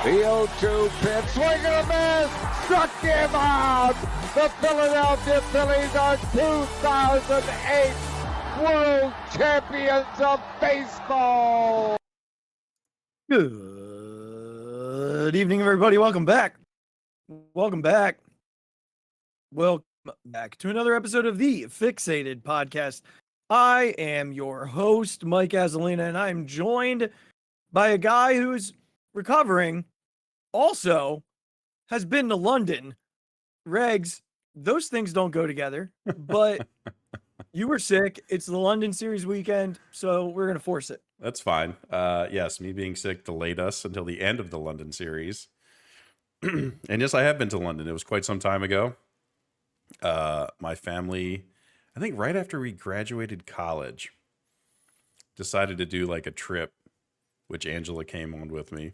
The 0-2 pitch, swing and a miss, struck him out. The Philadelphia Phillies are 2008 World Champions of Baseball. Good evening, everybody. Welcome back. Welcome back to another episode of the Phixated Podcast. I am your host, Mike Azzolina, and I'm joined by a guy who's recovering, also has been to London. Regz, those things don't go together, but you were sick. It's the London series weekend, so we're going to force it. That's fine. Yes, me being sick delayed us until the end of the London series. And yes, I have been to London. It was quite some time ago. My family, I think right after we graduated college, decided to do like a trip, which Angela came on with me,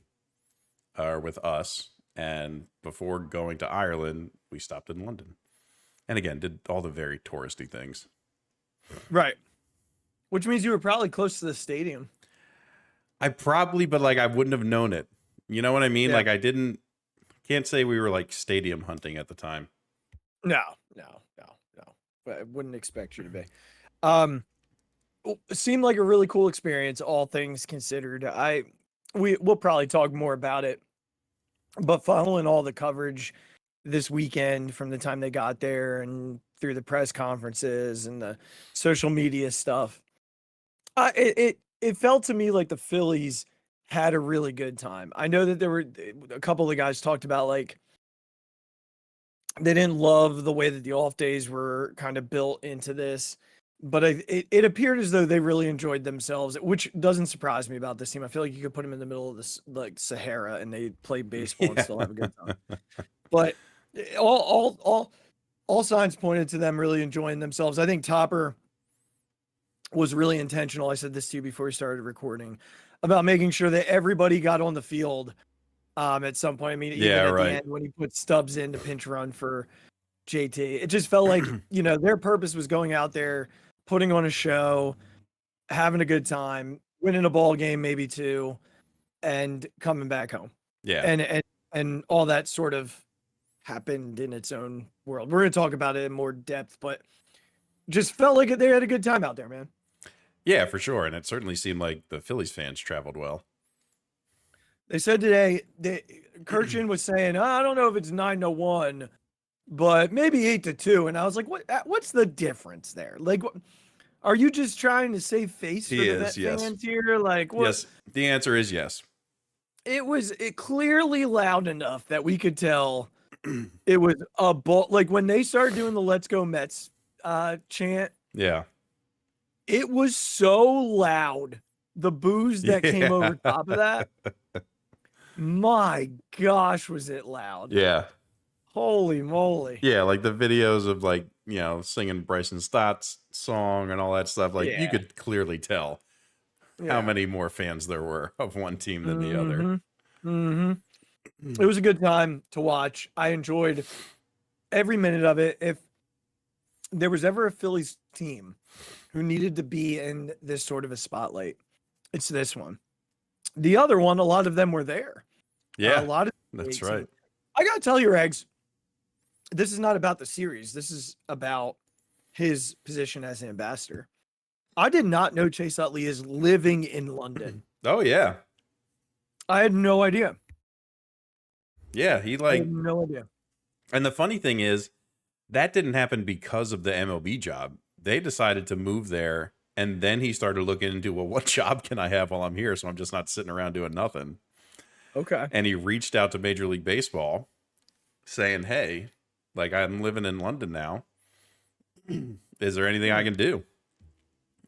or with us. And before going to Ireland, we stopped in London. And again, did all the very touristy things. Right. Which means you were probably close to the stadium. But like I wouldn't have known it. You know what I mean? Yeah. Like can't say we were like stadium hunting at the time. No. I wouldn't expect you to be. It seemed like a really cool experience, all things considered. We'll probably talk more about it, but following all the coverage this weekend from the time they got there and through the press conferences and the social media stuff, it felt to me like the Phillies had a really good time. I know that there were a couple of guys talked about like they didn't love the way that the off days were kind of built into this, but it appeared as though they really enjoyed themselves, which doesn't surprise me about this team. I feel like you could put them in the middle of this like Sahara and they play baseball and still have a good time. But all signs pointed to them really enjoying themselves. I think Topper was really intentional. I said this to you before we started recording about making sure that everybody got on the field at some point. I mean, even at the end when he put Stubbs in to pinch run for JT, it just felt like, their purpose was going out there, putting on a show, having a good time, winning a ball game, maybe two, and coming back home. Yeah. And all that sort of happened in its own world. We're going to talk about it in more depth, but just felt like they had a good time out there, man. Yeah, for sure. And it certainly seemed like the Phillies fans traveled well. They said today that Kirchin was saying, I don't know if it's 9-1, but maybe 8-2. And I was like, what's the difference there? Like, are you just trying to save face for the fans here? Like, what? Yes, the answer is yes. It clearly loud enough that we could tell it was a ball. Like when they started doing the Let's Go Mets chant. Yeah. It was so loud. The boos that came over top of that. My gosh, was it loud? Yeah. Holy moly. Yeah, like the videos of like, singing Bryson Stott's song and all that stuff. Like you could clearly tell how many more fans there were of one team than the other. Mm-hmm. It was a good time to watch. I enjoyed every minute of it. If there was ever a Phillies team who needed to be in this sort of a spotlight, it's this one. The other one, a lot of them were there. Yeah, a lot of that's right. I got to tell you, Regz, this is not about the series. This is about his position as an ambassador. I did not know Chase Utley is living in London. Oh, yeah. I had no idea. Yeah, I had no idea. And the funny thing is, that didn't happen because of the MLB job. They decided to move there, and then he started looking into, well, what job can I have while I'm here so I'm just not sitting around doing nothing? Okay. And he reached out to Major League Baseball saying, hey, like I'm living in London now. Is there anything I can do?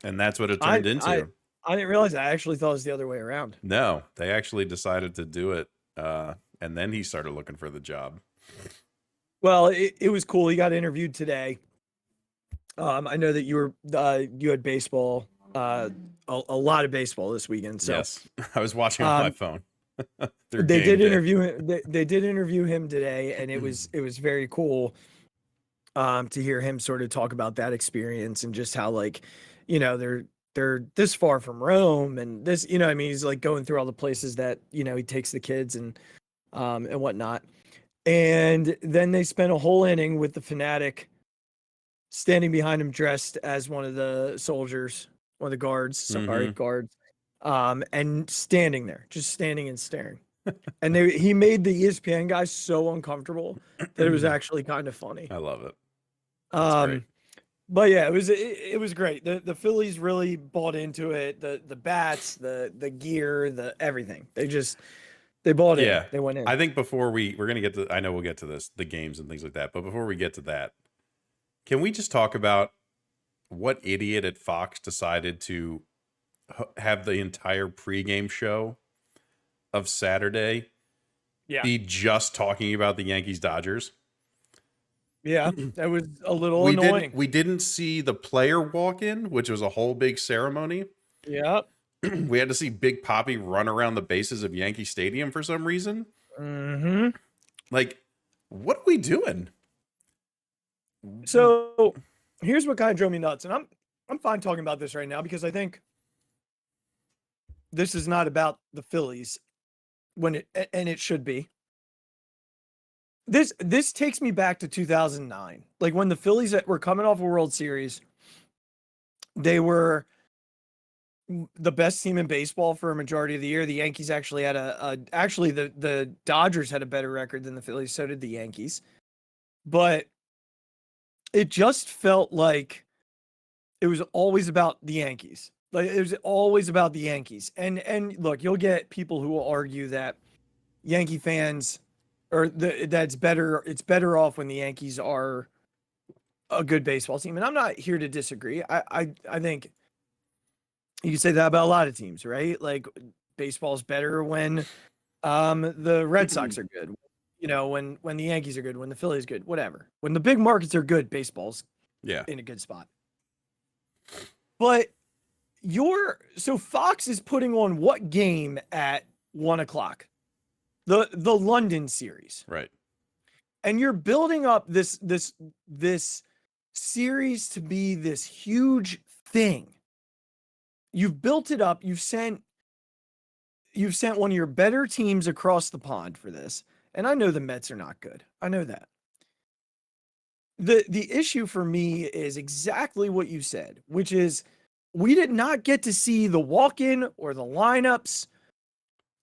And that's what it turned into. I didn't realize that. I actually thought it was the other way around. No, they actually decided to do it. And then he started looking for the job. Well, it was cool. He got interviewed today. I know that you had baseball, a lot of baseball this weekend. So yes, I was watching on my phone. They did interview him. They did interview him today, and it was very cool to hear him sort of talk about that experience and just how, like, they're this far from Rome and this, I mean, he's like going through all the places that, he takes the kids and and whatnot. And then they spent a whole inning with the Fanatic standing behind him dressed as one of the soldiers, one of the guards, guards, and standing there, just standing and staring. And he made the ESPN guys so uncomfortable that it was actually kind of funny. I love it. That's great. But yeah, it was great. The Phillies really bought into it. The bats, the gear, the everything. They bought in. They went in. I think before we're gonna get to, I know we'll get to this, the games and things like that. But before we get to that, can we just talk about what idiot at Fox decided to have the entire pregame show of Saturday be just talking about the Yankees Dodgers? Yeah, that was a little annoying. We didn't see the player walk in, which was a whole big ceremony. Yeah. We had to see Big Papi run around the bases of Yankee Stadium for some reason. Mm-hmm. Like, what are we doing? So here's what kind of drove me nuts, and I'm fine talking about this right now because I think this is not about the Phillies and it should be. This takes me back to 2009, like when the Phillies were coming off a World Series. They were the best team in baseball for a majority of the year. The Yankees actually had the Dodgers had a better record than the Phillies. So did the Yankees, but it just felt like it was always about the Yankees. Like it was always about the Yankees. And look, you'll get people who will argue that Yankee fans it's better off when the Yankees are a good baseball team. And I'm not here to disagree. I think you can say that about a lot of teams, right? Like baseball's better when the Red Sox are good. You know, when the Yankees are good, when the Phillies are good, whatever. When the big markets are good, baseball's in a good spot. But so Fox is putting on what game at 1:00? The London series. Right. And you're building up this series to be this huge thing. You've built it up. You've sent one of your better teams across the pond for this. And I know the Mets are not good. I know that. The issue for me is exactly what you said, which is we did not get to see the walk-in or the lineups.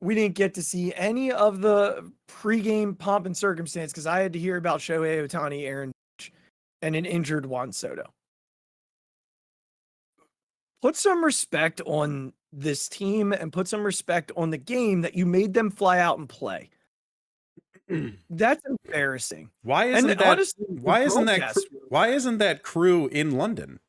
We didn't get to see any of the pregame pomp and circumstance because I had to hear about Shohei Ohtani, Aaron Judge, and an injured Juan Soto. Put some respect on this team and put some respect on the game that you made them fly out and play. That's embarrassing. Why isn't that crew in London?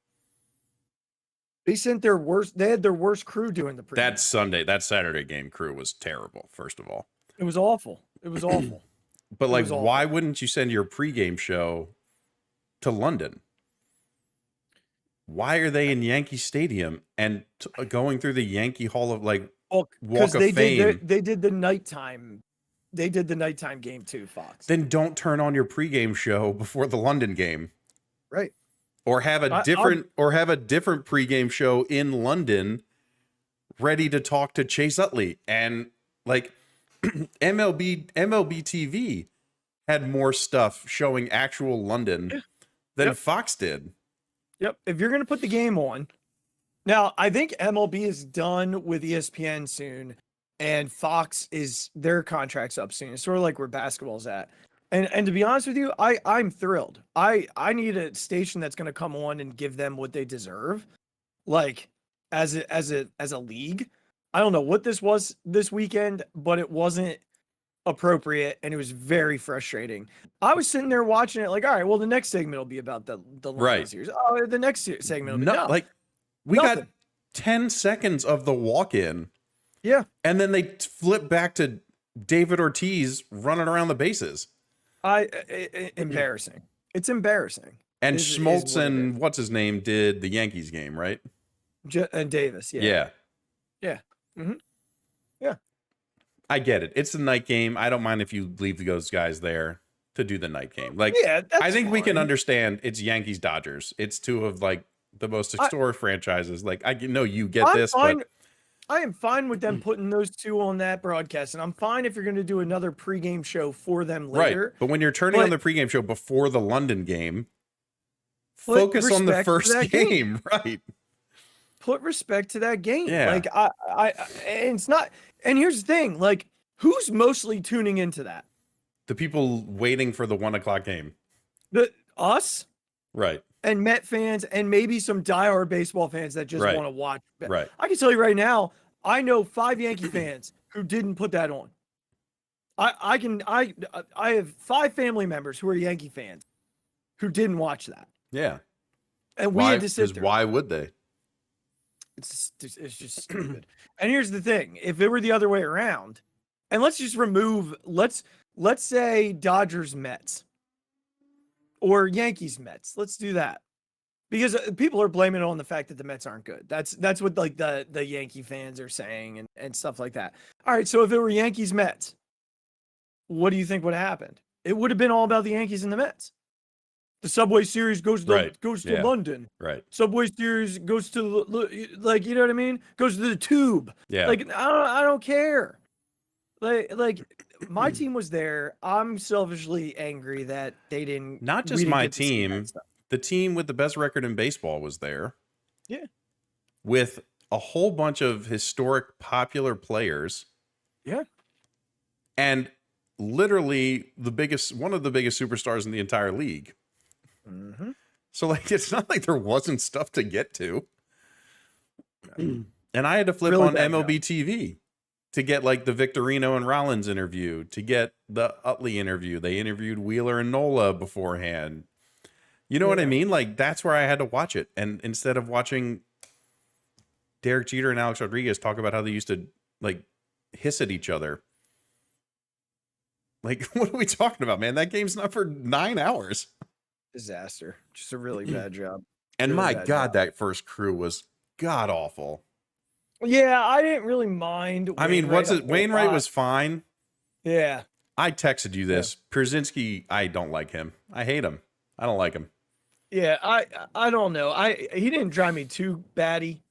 They sent they had their worst crew doing the pregame. That Saturday game crew was terrible, first of all. It was awful. It was awful. But why wouldn't you send your pregame show to London? Why are they in Yankee Stadium and going through the Yankee Hall of Walk of Fame? They did the nighttime. They did the nighttime game too, Fox. Then don't turn on your pregame show before the London game. Right. Or have a different pregame show in London ready to talk to Chase Utley. And MLB TV had more stuff showing actual London than Fox did. Yep. If you're going to put the game on. Now, I think MLB is done with ESPN soon and Fox their contract's up soon. It's sort of like where basketball's at. And to be honest with you, I'm thrilled. I need a station that's going to come on and give them what they deserve. Like as a league. I don't know what this was this weekend, but it wasn't appropriate and it was very frustrating. I was sitting there watching it like, all right, well, the next segment will be about the London series. Oh, the next segment will be we got 10 seconds of the walk-in. Yeah. And then they flip back to David Ortiz running around the bases. Embarrassing. It's embarrassing. And Schmaltz and what's his name did the Yankees game, right? And Davis, yeah. Mm-hmm. Yeah. I get it. It's the night game. I don't mind if you leave those guys there to do the night game. I think we can understand it's Yankees Dodgers. It's two of the most historic franchises. I know you get this, but I am fine with them putting those two on that broadcast, and I'm fine if you're going to do another pregame show for them later. Right. But when you're turning on the pregame show before the London game, focus on the first game. Right. Put respect to that game. Yeah. Like and it's not, and here's the thing, like, who's mostly tuning into that? The people waiting for the 1 o'clock game. Us. Right. And Met fans, and maybe some diehard baseball fans that just want to watch. Right. I can tell you right now, I know 5 Yankee fans who didn't put that on. I have 5 family members who are Yankee fans who didn't watch that. Yeah. And we had to sit there. Why would they? It's just stupid. And here's the thing: if it were the other way around, and let's just remove, let's say Dodgers Mets. Or Yankees Mets. Let's do that. Because people are blaming it on the fact that the Mets aren't good. That's what like the Yankee fans are saying and stuff like that. All right, so if it were Yankees Mets, what do you think would have happened? It would have been all about the Yankees and the Mets. The Subway Series goes to London. Right. Subway Series goes to, like, you know what I mean? Goes to the Tube. Yeah. Like, I don't care. Like my team was there. I'm selfishly angry that they didn't. Not just my team. The team with the best record in baseball was there. Yeah. With a whole bunch of historic popular players. Yeah. And literally one of the biggest superstars in the entire league. Mm-hmm. So like, it's not like there wasn't stuff to get to. And I had to flip on MLB TV to get like the Victorino and Rollins interview, to get the Utley interview. They interviewed Wheeler and Nola beforehand. You know what I mean? Like, that's where I had to watch it. And instead of watching Derek Jeter and Alex Rodriguez talk about how they used to like hiss at each other. Like, what are we talking about, man? That game's not for 9 hours. Disaster. Just a really bad job. And really my God, that first crew was god awful. Yeah, I didn't really mind. I mean, Wainwright was fine. Yeah. I texted you this. Yeah. Pierzynski, I don't like him. I hate him. I don't like him. Yeah, I don't know. He didn't drive me too batty.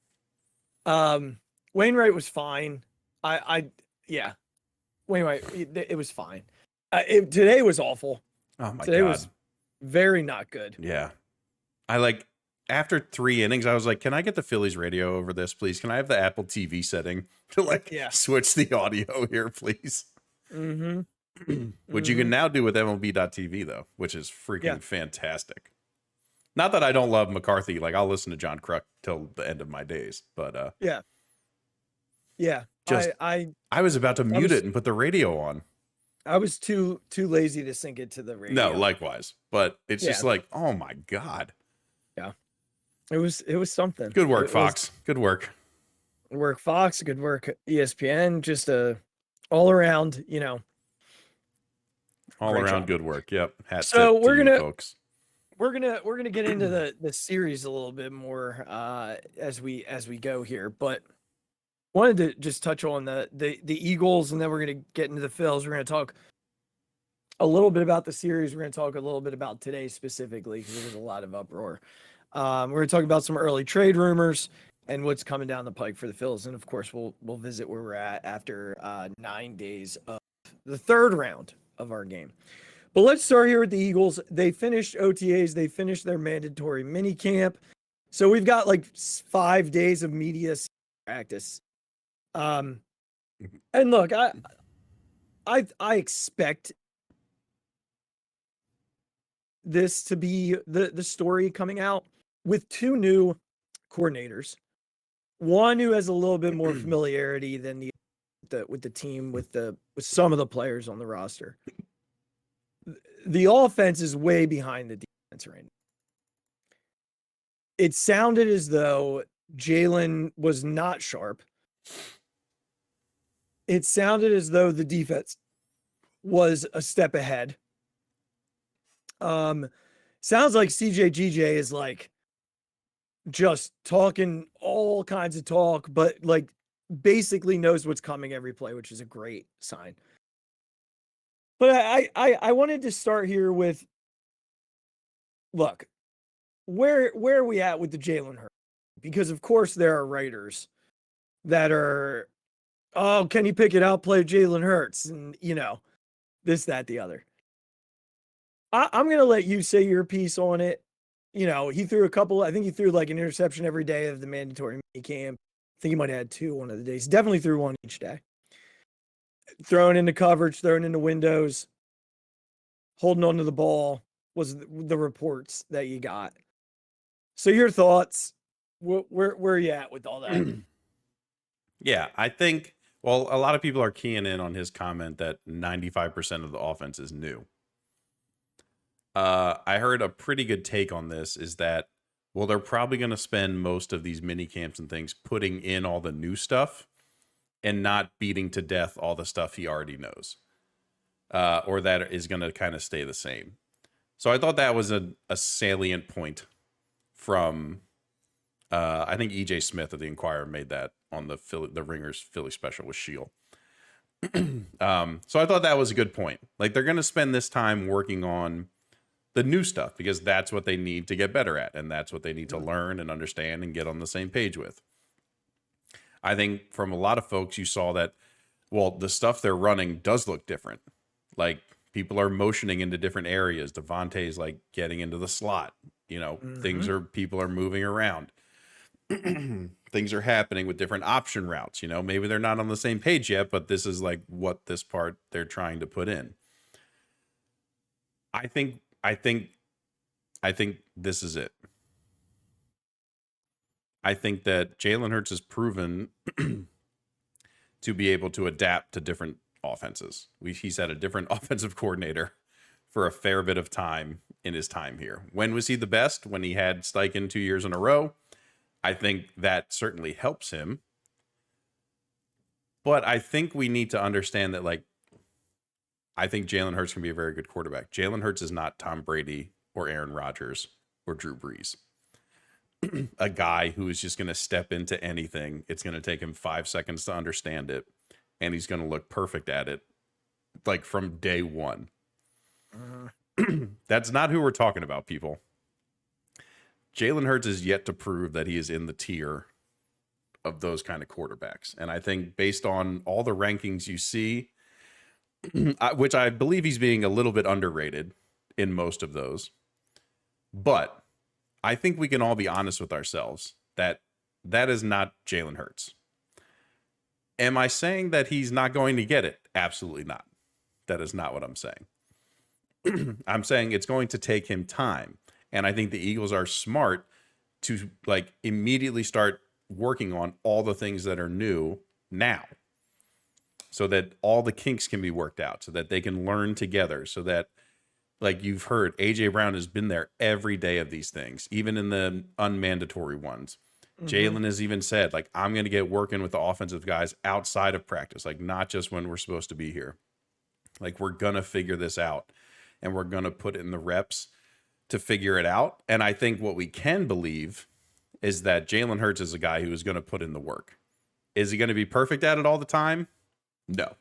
Wainwright was fine. Yeah. Wainwright, it was fine. Today was awful. Oh my God. Today was very not good. Yeah. After 3 innings, I was like, can I get the Phillies radio over this, please? Can I have the Apple TV setting to switch the audio here, please? Mm-hmm. Which you can now do with MLB.TV, though, which is freaking fantastic. Not that I don't love McCarthy. Like, I'll listen to John Kruk till the end of my days. But yeah. I was about to mute it and put the radio on. I was too lazy to sync it to the radio. No, likewise. But it's just like, oh my God. Yeah. It was something. Good work, Fox. Good work. Good work, Fox. Good work, ESPN. Just all around, all around good work. Yep. So we're gonna, folks. We're gonna get into the series a little bit more as we go here, but wanted to just touch on the Eagles, and then we're gonna get into the Phils. We're gonna talk a little bit about the series. We're gonna talk a little bit about today specifically because there's a lot of uproar. We're gonna talk about some early trade rumors and what's coming down the pike for the Phils, and of course we'll visit where we're at after 9 days of the third round of our game. But let's start here with the Eagles. They finished OTAs. They finished their mandatory minicamp. So we've got like 5 days of media practice. And look, I expect this to be the story coming out with 2 new coordinators. One who has a little bit more familiarity than with the team, with some of the players on the roster. The offense is way behind the defense right now. It sounded as though Jalen was not sharp. It sounded as though the defense was a step ahead. Sounds like CJGJ is like just talking all kinds of talk, but like basically knows what's coming every play, which is a great sign. But I wanted to start here with, look, where are we at with the Jalen Hurts? Because of course there are writers that are, oh, can you pick it out? Play Jalen Hurts and, this, that, the other. I'm going to let you say your piece on it. He threw I think he threw like an interception every day of the mandatory minicamp. I think he might have had 2 one of the days. Definitely threw 1 each day. Throwing into coverage, throwing into windows, holding onto the ball was the reports that you got. So your thoughts, where are you at with all that? Yeah, I think, well, a lot of people are keying in on his comment that 95% of the offense is new. I heard a pretty good take on this is that, well, they're probably going to spend most of these mini camps and things putting in all the new stuff and not beating to death all the stuff he already knows, or that is going to kind of stay the same. So I thought that was a salient point from, I think EJ Smith of the Inquirer made that on the Ringers Philly special with Shield. So I thought that was a good point. Like, they're going to spend this time working on the new stuff because that's what they need to get better at, and that's what they need to learn and understand and get on the same page with. I think from a lot of folks, you saw that, well, the stuff they're running does look different. Like, people are motioning into different areas. Devontae's like getting into the slot. People are moving around. Things are happening with different option routes. Maybe they're not on the same page yet, but this is like what this part they're trying to put in. I think this is it. I think that Jalen Hurts has proven to be able to adapt to different offenses. He's had a different offensive coordinator for a fair bit of time in his time here. When was he the best? When he had Steichen 2 years in a row. I think that certainly helps him. But I think we need to understand that, like, I think Jalen Hurts can be a very good quarterback. Jalen Hurts is not Tom Brady or Aaron Rodgers or Drew Brees. A guy who is just going to step into anything. It's going to take him 5 seconds to understand it, and he's going to look perfect at it, like, from day one. That's not who we're talking about, people. Jalen Hurts is yet to prove that he is in the tier of those kind of quarterbacks. And I think based on all the rankings you see, which I believe he's being a little bit underrated in most of those, but I think we can all be honest with ourselves that that is not Jalen Hurts. Am I saying that he's not going to get it? Absolutely not. That is not what I'm saying. I'm saying it's going to take him time. And I think the Eagles are smart to, like, immediately start working on all the things that are new now, so that all the kinks can be worked out, so that they can learn together, so that, like you've heard, AJ Brown has been there every day of these things, even in the unmandatory ones. Jalen has even said, like, I'm going to get working with the offensive guys outside of practice, like, not just when we're supposed to be here. Like, we're going to figure this out, and we're going to put in the reps to figure it out. And I think what we can believe is that Jalen Hurts is a guy who is going to put in the work. Is he going to be perfect at it all the time? No.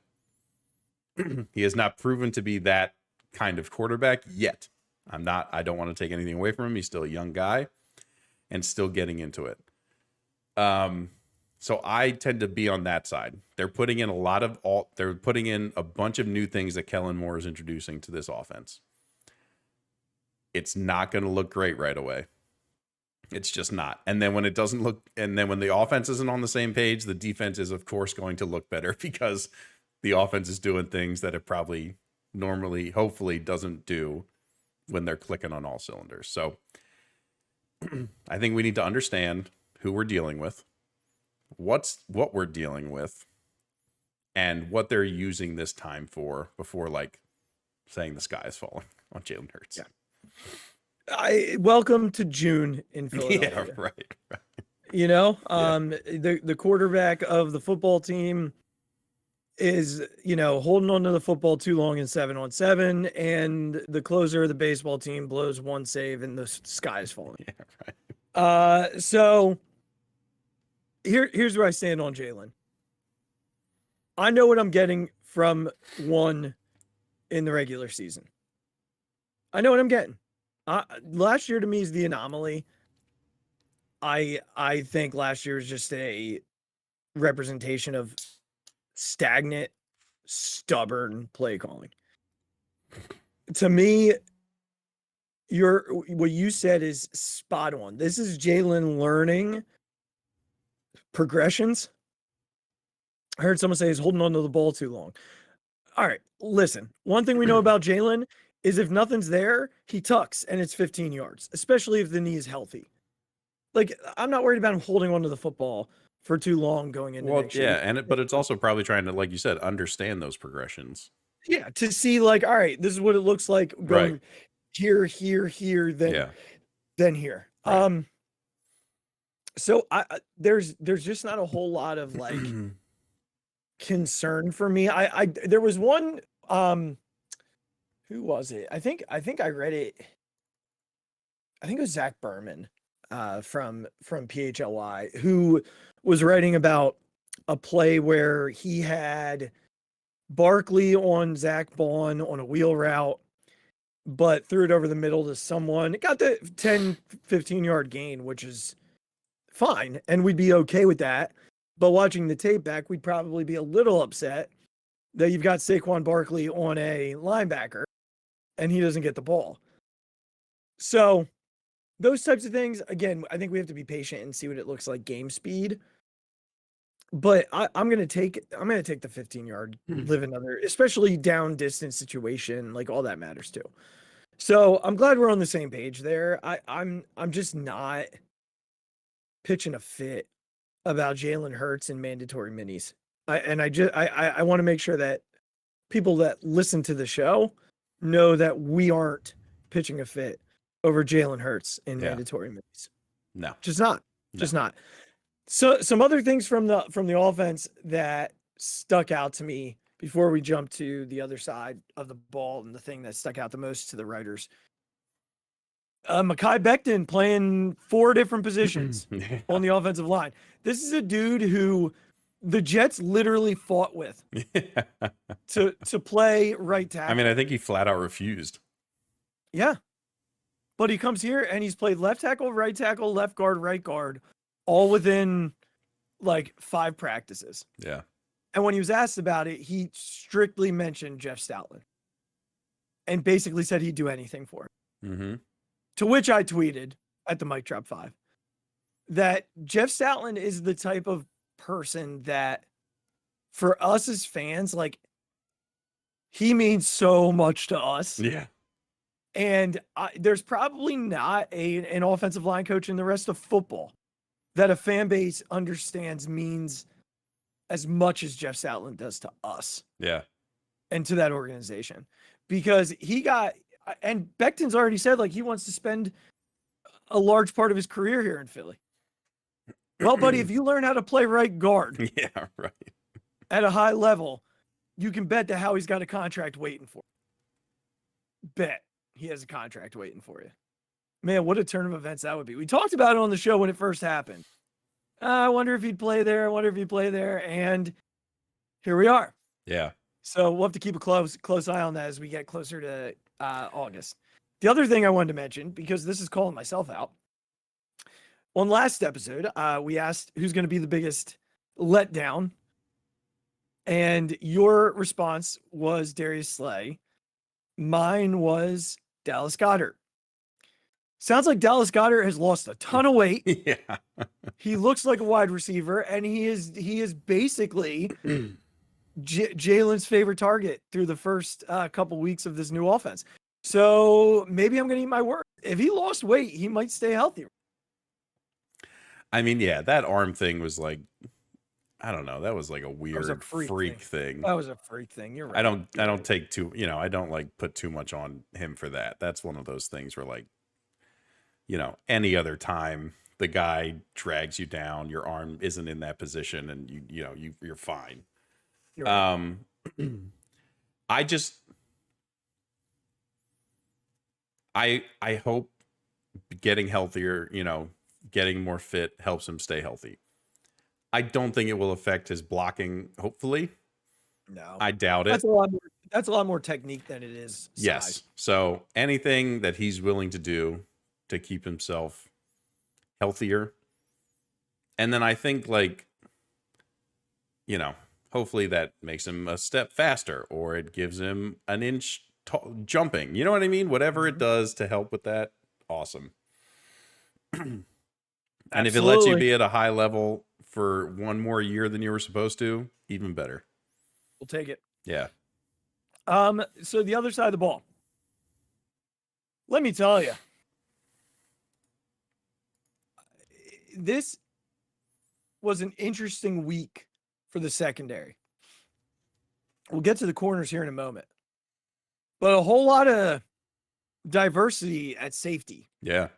He has not proven to be that kind of quarterback yet. I don't want to take anything away from him. He's still a young guy and still getting into it. So I tend to be on that side. They're putting in they're putting in a bunch of new things that Kellen Moore is introducing to this offense. It's not going to look great right away. It's just not. And then when it doesn't look, and then when the offense isn't on the same page, the defense is, of course, going to look better because the offense is doing things that it probably normally, hopefully, doesn't do when they're clicking on all cylinders. So I think we need to understand who we're dealing with, what we're dealing with, and what they're using this time for before, like, saying the sky is falling on Jalen Hurts. Yeah. Welcome to June in Philadelphia. Yeah, right. The quarterback of the football team is, holding on to the football too long in 7-on-7, and the closer of the baseball team blows one save and the sky is falling. Yeah, right. So here's where I stand on Jalen. I know what I'm getting from one in the regular season. I know what I'm getting. Last year to me is the anomaly. I think last year was just a representation of stagnant, stubborn play calling. To me, what you said is spot on. This is Jalen learning progressions. I heard someone say he's holding onto the ball too long. All right, listen. One thing we know about Jalen is if nothing's there, he tucks and it's 15 yards, especially if the knee is healthy. Like, I'm not worried about him holding onto the football for too long going into next year. But it's also probably trying to, like you said, understand those progressions. Yeah, to see like, all right, this is what it looks like going here, then here. Right. So there's just not a whole lot of like concern for me. There was one, who was it? I think I read it. I think it was Zach Berman, from PHLY, who was writing about a play where he had Barkley on Zach Bond on a wheel route, but threw it over the middle to someone. It got the 10, 15-yard gain, which is fine, and we'd be okay with that. But watching the tape back, we'd probably be a little upset that you've got Saquon Barkley on a linebacker, and he doesn't get the ball. So those types of things, again, I think we have to be patient and see what it looks like game speed. But I'm gonna take the 15-yard, live another, especially down distance situation, like all that matters too. So I'm glad we're on the same page there. I'm just not pitching a fit about Jalen Hurts and mandatory minis. I want to make sure that people that listen to the show know that we aren't pitching a fit over Jalen Hurts in mandatory minis. No, just not. So some other things from the offense that stuck out to me before we jump to the other side of the ball, and the thing that stuck out the most to the writers. Mekhi Becton playing 4 different positions on the offensive line. This is a dude who the Jets literally fought with to play right tackle. I mean, I think he flat out refused. Yeah. But he comes here and he's played left tackle, left guard, right guard, all within like 5 practices. Yeah. And when he was asked about it, he strictly mentioned Jeff Stoutland and basically said he'd do anything for him. Mm-hmm. To which I tweeted at the Mic Drop 5 that Jeff Stoutland is the type of person that for us as fans, like, he means so much to us. Yeah. And there's probably not an offensive line coach in the rest of football that a fan base understands means as much as Jeff Stoutland does to us. Yeah. And to that organization. Because and Becton's already said, like, he wants to spend a large part of his career here in Philly. Well, buddy, if you learn how to play right guard at a high level, you can bet that Howie's got a contract waiting for you. Bet he has a contract waiting for you. Man, what a turn of events that would be. We talked about it on the show when it first happened. I wonder if he'd play there. And here we are. Yeah. So we'll have to keep a close eye on that as we get closer to August. The other thing I wanted to mention, because this is calling myself out, on last episode, we asked who's going to be the biggest letdown, and your response was Darius Slay. Mine was Dallas Goedert. Sounds like Dallas Goedert has lost a ton of weight. Yeah. He looks like a wide receiver, and he is basically Jalen's favorite target through the first couple weeks of this new offense. So maybe I'm going to eat my word. If he lost weight, he might stay healthy. I mean, yeah, that arm thing was like, I don't know. That was like a weird freak thing. That was a freak thing. You're right. I don't take too, I don't like put too much on him for that. That's one of those things where, like, any other time the guy drags you down, your arm isn't in that position, and you're fine. You're right. I hope getting healthier, getting more fit helps him stay healthy. I don't think it will affect his blocking, hopefully. No. I doubt it. That's a lot more technique than it is size. Yes. So anything that he's willing to do to keep himself healthier. And then I think, like, hopefully that makes him a step faster, or it gives him an inch jumping. You know what I mean? Whatever it does to help with that, awesome. And if it lets you be at a high level for one more year than you were supposed to, even better. We'll take it. Yeah. So the other side of the ball. Let me tell you, this was an interesting week for the secondary. We'll get to the corners here in a moment, but a whole lot of diversity at safety. Yeah.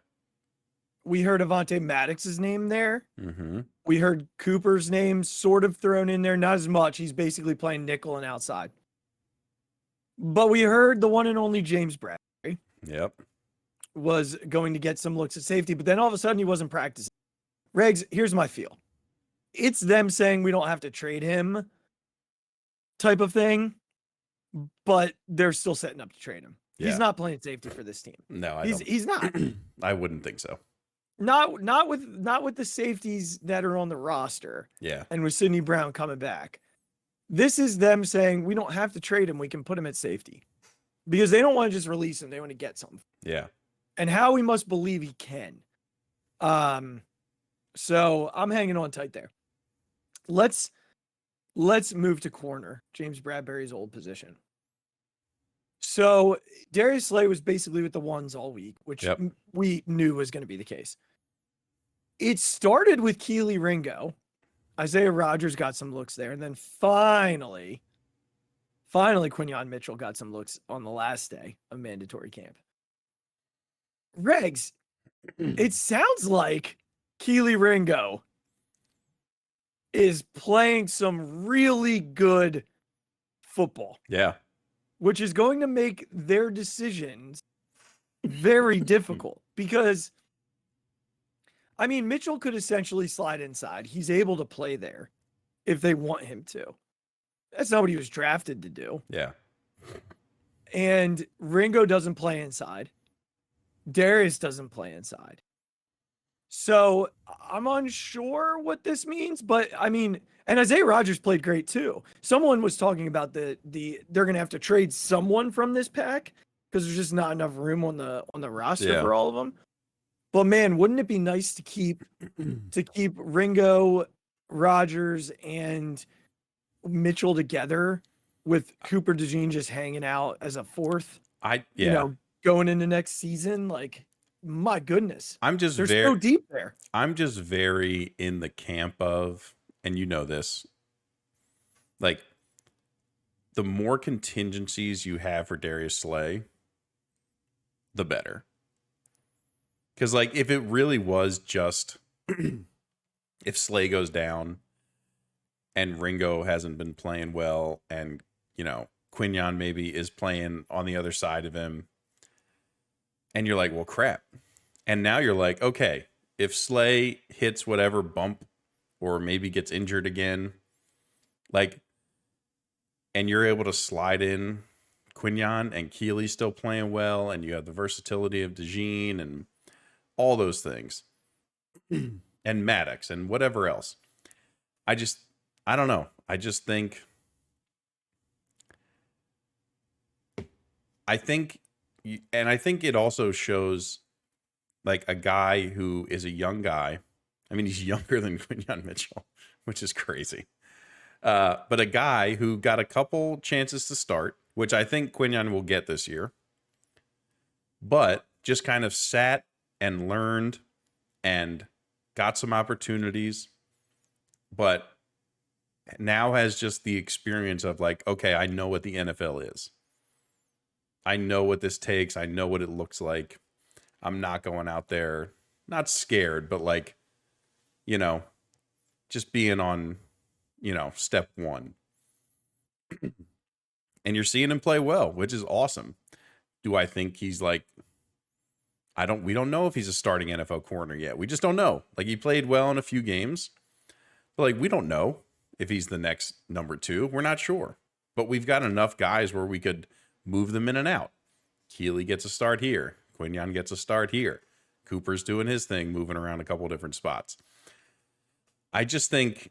We heard Avonte Maddox's name there. Mm-hmm. We heard Cooper's name sort of thrown in there, not as much. He's basically playing nickel and outside. But we heard the one and only James Bradbury. Yep. Was going to get some looks at safety, but then all of a sudden he wasn't practicing. Regz, here's my feel. It's them saying we don't have to trade him type of thing, but they're still setting up to trade him. Yeah. He's not playing safety for this team. No, he's not. I wouldn't think so. Not with the safeties that are on the roster. Yeah. And with Sidney Brown coming back. This is them saying we don't have to trade him. We can put him at safety. Because they don't want to just release him. They want to get something. Yeah. And Howie must believe he can. So I'm hanging on tight there. Let's move to corner, James Bradbury's old position. So Darius Slay was basically with the ones all week, which we knew was going to be the case. It started with Keely Ringo. Isaiah Rodgers got some looks there. And then finally, Quinyon Mitchell got some looks on the last day of mandatory camp. Regz, it sounds like Keely Ringo is playing some really good football. Yeah. Which is going to make their decisions very difficult because, I mean, Mitchell could essentially slide inside. He's able to play there if they want him to. That's not what he was drafted to do. Yeah. And Ringo doesn't play inside. Darius doesn't play inside. So I'm unsure what this means, but I mean, and Isaiah Rodgers played great too. Someone was talking about they're going to have to trade someone from this pack because there's just not enough room on the roster for all of them. But man, wouldn't it be nice to keep Ringo, Rodgers, and Mitchell together with Cooper DeJean just hanging out as a fourth? Going into next season, like, my goodness. They're so deep there. I'm just very in the camp of, and you know this, like, the more contingencies you have for Darius Slay, the better. Because, like, if it really was just, if Slay goes down and Ringo hasn't been playing well and, Quinyon maybe is playing on the other side of him, and you're like, well, crap. And now you're like, okay, if Slay hits whatever bump or maybe gets injured again, like, and you're able to slide in Quinyon and Keely's still playing well, and you have the versatility of DeJean and all those things, and Maddox and whatever else. I don't know. I think it also shows like a guy who is a young guy. I mean, he's younger than Quinyon Mitchell, which is crazy. But a guy who got a couple chances to start, which I think Quinyon will get this year, but just kind of sat and learned and got some opportunities, but now has just the experience of like, okay, I know what the NFL is. I know what this takes. I know what it looks like. I'm not going out there, not scared, but like, just being on, step one. And you're seeing him play well, which is awesome. Do I think he's like, we don't know if he's a starting NFL corner yet. We just don't know. Like, he played well in a few games, but like, we don't know if he's the next number 2. We're not sure, but we've got enough guys where we could move them in and out. Keely gets a start here. Quinyon gets a start here. Cooper's doing his thing, moving around a couple different spots. I just think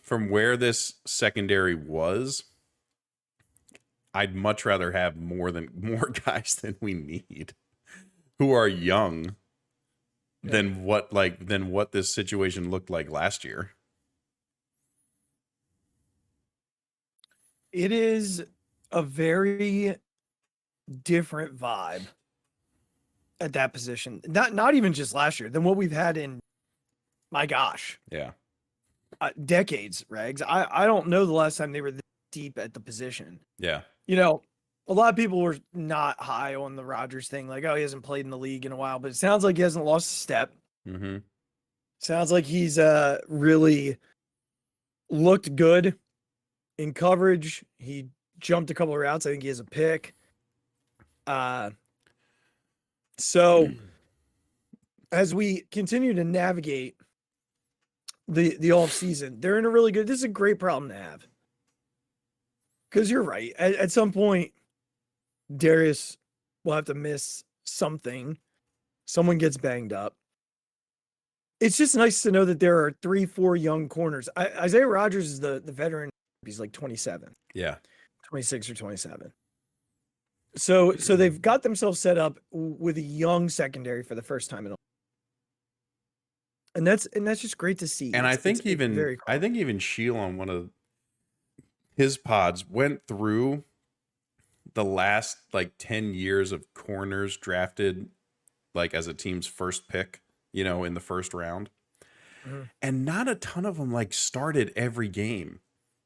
from where this secondary was, I'd much rather have more guys than we need who are young than what this situation looked like last year. It is a very different vibe at that position. Not even just last year, than what we've had in, my gosh, decades, Regs. I don't know the last time they were this deep at the position. Yeah. You know, a lot of people were not high on the Rodgers thing, like, oh, he hasn't played in the league in a while, but it sounds like he hasn't lost a step. Mm-hmm. Sounds like he's really looked good in coverage. He jumped a couple of routes. I think he has a pick. So as we continue to navigate the off season, they're in a really good, this is a great problem to have. Because you're right. At some point, Darius will have to miss something. Someone gets banged up. It's just nice to know that there are 3-4 young corners. Isaiah Rodgers is the veteran. He's like 27. Yeah. 26 or 27. So they've got themselves set up with a young secondary for the first time in a, and that's just great to see. And I think even Sheil on one of his pods went through the last like 10 years of corners drafted like as a team's first pick, in the first round. Mm-hmm. And not a ton of them like started every game.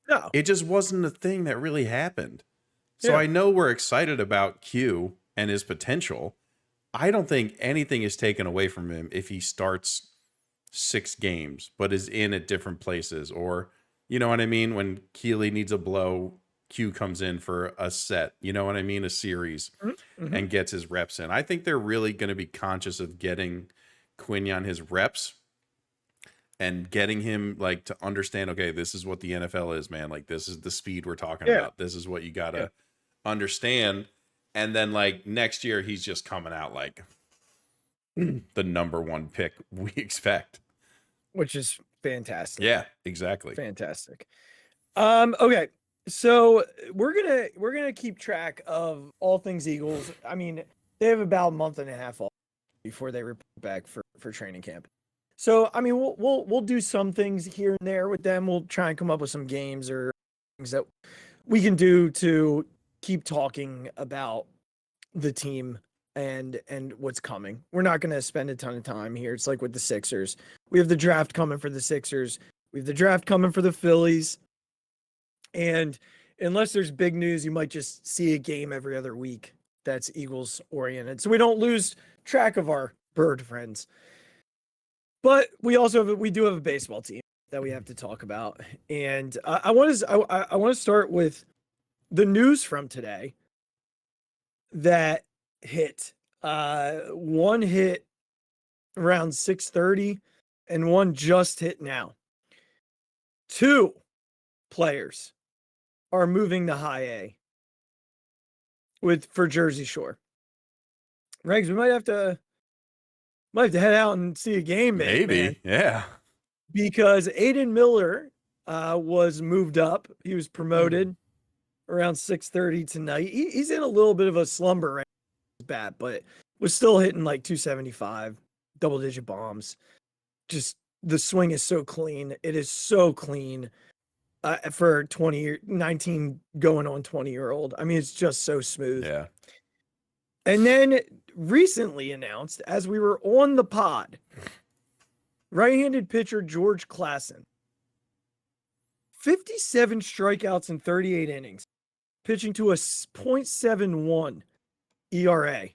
No. It just wasn't a thing that really happened. So I know we're excited about Q and his potential. I don't think anything is taken away from him if he starts 6 games, but is in at different places, or, you know what I mean? When Keely needs a blow, Q comes in for a set, you know what I mean? A series, mm-hmm. and gets his reps in. I think they're really going to be conscious of getting Quinion his reps and getting him like to understand, okay, this is what the NFL is, man. Like, this is the speed we're talking about. This is what you got to understand. And then like next year, he's just coming out like the number 1 pick we expect. Which is fantastic. Yeah, exactly. Fantastic. Okay. So we're gonna keep track of all things Eagles. I mean, they have about a month and a half off before they report back for training camp. So I mean, we'll do some things here and there with them. We'll try and come up with some games or things that we can do to keep talking about the team and what's coming. We're not going to spend a ton of time here. It's like with the Sixers. We have the draft coming for the Sixers. We have the draft coming for the Phillies. And unless there's big news, you might just see a game every other week that's Eagles oriented. So we don't lose track of our bird friends. But we do have a baseball team that we have to talk about. And I want to start with the news from today that hit. One hit around 6:30 and one just hit now. 2 players are moving to high A for Jersey Shore. Regs, we might have to head out and see a game. Maybe, man. Yeah. Because Aiden Miller was moved up. He was promoted around 6:30 tonight. He's in a little bit of a slumber right now, bat, but was still hitting like 275, double-digit bombs. Just the swing is so clean. It is so clean for 19 going on 20-year-old. I mean, it's just so smooth. Yeah. And then recently announced, as we were on the pod, right-handed pitcher George Klassen, 57 strikeouts in 38 innings, pitching to a .71 ERA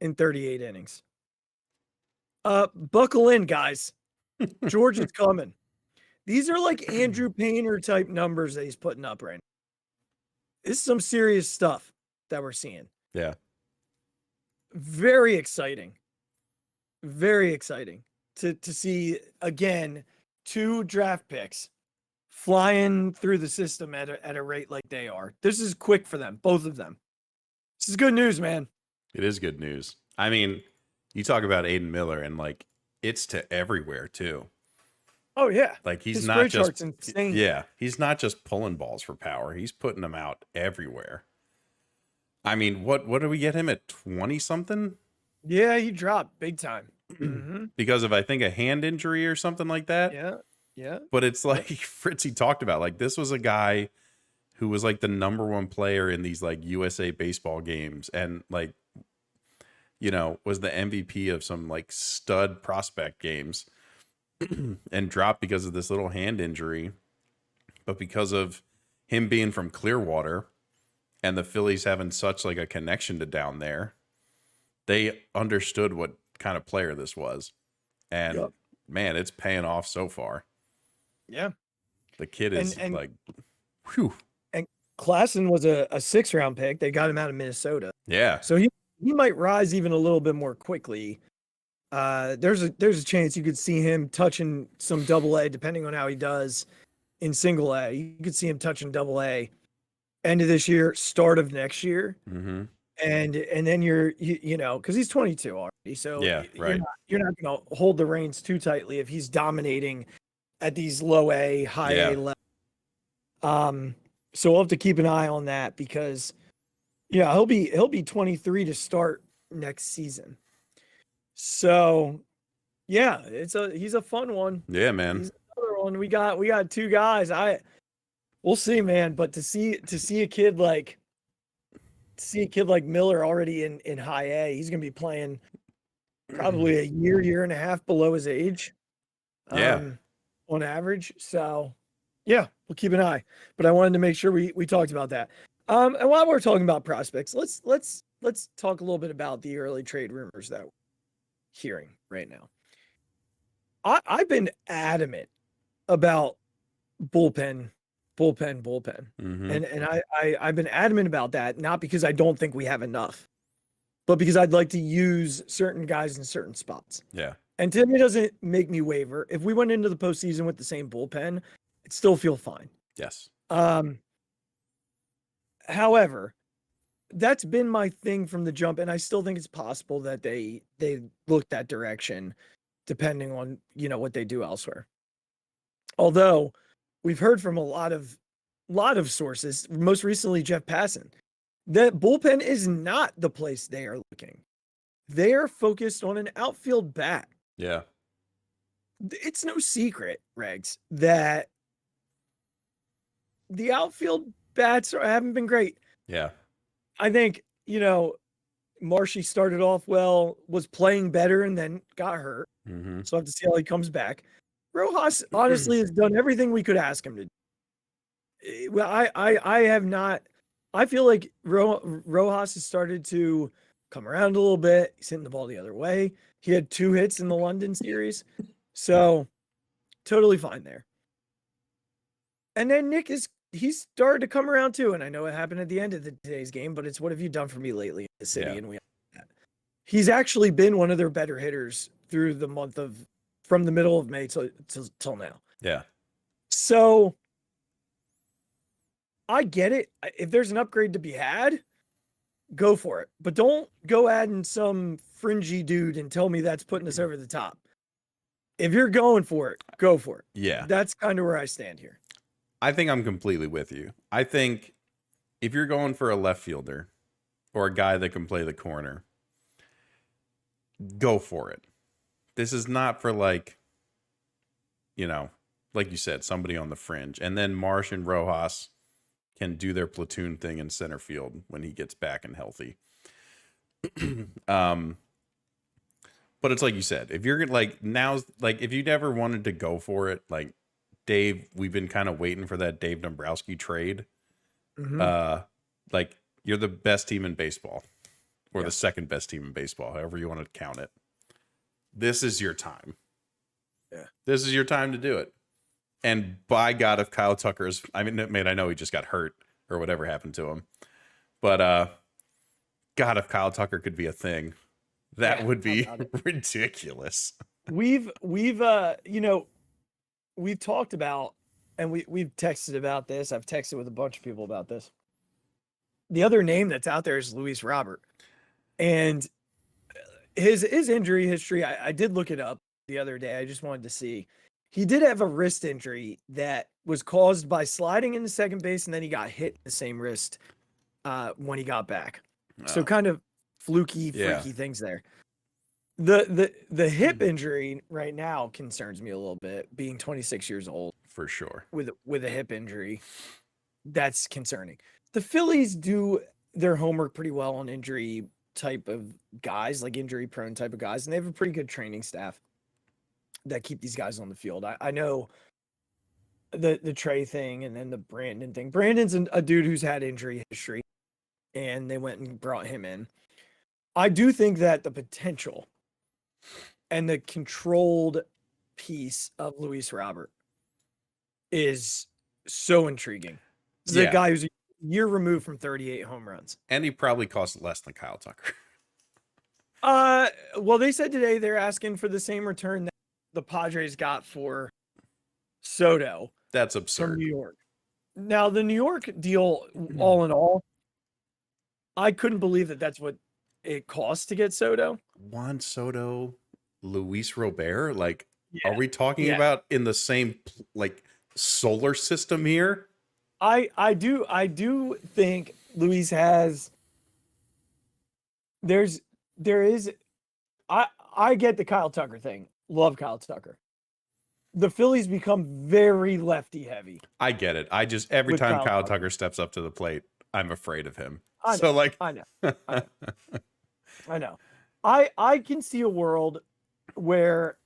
in 38 innings. Buckle in, guys. George is coming. These are like Andrew Painter type numbers that he's putting up right now. This is some serious stuff that we're seeing. Yeah. Very exciting. Very exciting to see, again, 2 draft picks flying through the system at a rate like they are. This is quick for them, both of them. This is good news, man. It is good news. I mean, you talk about Aiden Miller and like it's to everywhere too. Oh yeah. Like he's His not straight just chart's insane. yeah, he's not just pulling balls for power. He's putting them out everywhere. I mean, what do we get him at 20 something? Yeah, he dropped big time. Mm-hmm. Because of I think a hand injury or something like that. Yeah. Yeah. But it's like Fritzy talked about, like this was a guy who was like the number one player in these like USA baseball games and like, you know, was the MVP of some like stud prospect games and dropped because of this little hand injury. But because of him being from Clearwater and the Phillies having such like a connection to down there, they understood what kind of player this was. And Yep. man, it's paying off so far. Yeah. The kid is And like, whew. and Klassen was a 6th-round pick. They got him out of Minnesota. Yeah. So he might rise even a little bit more quickly. There's a chance you could see him touching some Double-A, depending on how he does in Single-A. You could see him touching Double-A end of this year, start of next year, Mm-hmm. and then you know, because he's 22 already, so Yeah, right. You're not gonna hold the reins too tightly if he's dominating at these low A, high Yeah. A level. So we'll have to keep an eye on that because, yeah, he'll be 23 to start next season. So, yeah, he's a fun one. Yeah, man. He's another one. We got 2 guys. We'll see, man. But to see a kid like Miller already in high A, he's gonna be playing probably a year and a half below his age. Yeah. On average. So yeah, we'll keep an eye. But I wanted to make sure we talked about that. And while we're talking about prospects, let's talk a little bit about the early trade rumors that we're hearing right now. I've been adamant about bullpen. Mm-hmm. And I've been adamant about that, not because I don't think we have enough, but because I'd like to use certain guys in certain spots. Yeah. And to me, it doesn't make me waver. If we went into the postseason with the same bullpen, it'd still feel fine. Yes. However, that's been my thing from the jump, and I still think it's possible that they look that direction, depending on, you know, what they do elsewhere. Although we've heard from a lot of sources, most recently Jeff Passan, that bullpen is not the place they are looking. They are focused on an outfield bat. Yeah. It's no secret, Regz, that the outfield bats haven't been great. Yeah. I think, you know, Marshy started off well, was playing better, and then got hurt. Mm-hmm. So I have to see how he comes back. Rojas honestly has done everything we could ask him to do. Well, I have not. I feel like Rojas has started to come around a little bit. He's hitting the ball the other way. He had 2 hits in the London series. So totally fine there. And then Nick he's started to come around too. And I know it happened at the end of today's game, but it's what have you done for me lately in the city? Yeah. And we that. He's actually been one of their better hitters through the month from the middle of May till now. Yeah. So I get it. If there's an upgrade to be had, go for it. But don't go adding some fringy dude and tell me that's putting us over the top. If you're going for it, go for it. Yeah. That's kind of where I stand here. I think I'm completely with you. I think if you're going for a left fielder or a guy that can play the corner, go for it. This is not for like, you know, like you said, somebody on the fringe. And then Marsh and Rojas can do their platoon thing in center field when he gets back and healthy. But it's like you said, if you're like now's like if you never wanted to go for it, like Dave, we've been kind of waiting for that Dave Dombrowski trade. Mm-hmm. Like you're the best team in baseball, or Yeah. the second best team in baseball, however you want to count it. This is your time. Yeah. This is your time to do it. And by God, if Kyle Tucker's, I know he just got hurt or whatever happened to him, but God, if Kyle Tucker could be a thing, that would be ridiculous. We've you know, we've talked about, and we've texted about this. I've texted with a bunch of people about this. The other name that's out there is Luis Robert, and his injury history. I did look it up the other day. I just wanted to see. he did have a wrist injury that was caused by sliding into second base, and then he got hit in the same wrist when he got back. So kind of fluky, freaky things there. The hip injury right now concerns me a little bit, being 26 years old. For sure. With a hip injury, that's concerning. The Phillies do their homework pretty well on injury type of guys, like injury prone type of guys, and they have a pretty good training staff that keep these guys on the field. I know the Trey thing and then the Brandon thing. Brandon's a dude who's had injury history, and they went and brought him in. I do think that the potential and the controlled piece of Luis Robert is so intriguing. The guy who's a year removed from 38 home runs. And he probably costs less than Kyle Tucker. Well, they said today they're asking for the same return that the Padres got for Soto. That's absurd. From New York. Now, the New York deal, all in all, I couldn't believe that that's what it costs to get Soto. Juan Soto, Luis Robert, like, are we talking about in the same like solar system here? I do think Luis has. There is. I get the Kyle Tucker thing. Love Kyle Tucker. The Phillies become very lefty heavy. I get it. I just every time Kyle Tucker steps up to the plate, I'm afraid of him. I know. I can see a world where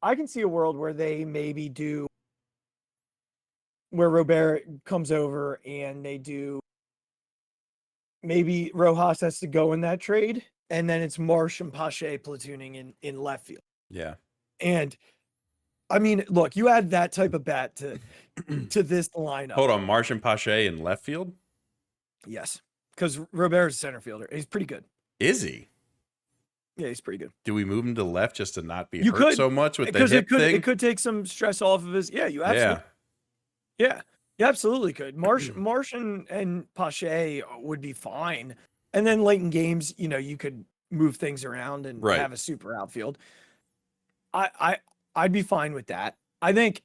they maybe do where Robert comes over and they do maybe Rojas has to go in that trade, and then it's Marsh and Pache platooning in left field. Yeah. And I mean, look, you add that type of bat to this lineup. Hold on, Marsh and Pache in left field? Yes. Because Robert's a center fielder. He's pretty good. Is he? Yeah, he's pretty good. Do we move him to left just to not be hurt so much with the hip thing? It could take some stress off of his. Yeah, you absolutely. Yeah, you absolutely could. Marsh and Pache would be fine. And then late in games, you could move things around and have a super outfield. I'd be fine with that. I think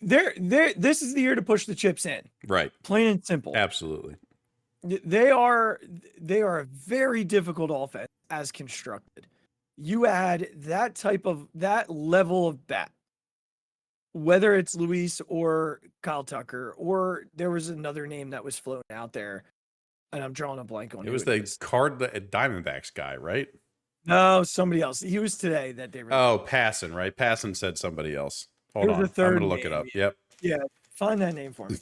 this is the year to push the chips in. Right. Plain and simple. Absolutely. They are a very difficult offense as constructed. You add that level of bat, whether it's Luis or Kyle Tucker, or there was another name that was floating out there, and I'm drawing a blank on it. It was the Diamondbacks guy, right? No, somebody else. He was today that they. Passon, right? Passon said somebody else. Hold on, I'm gonna look it up. Yep. Yeah, find that name for me.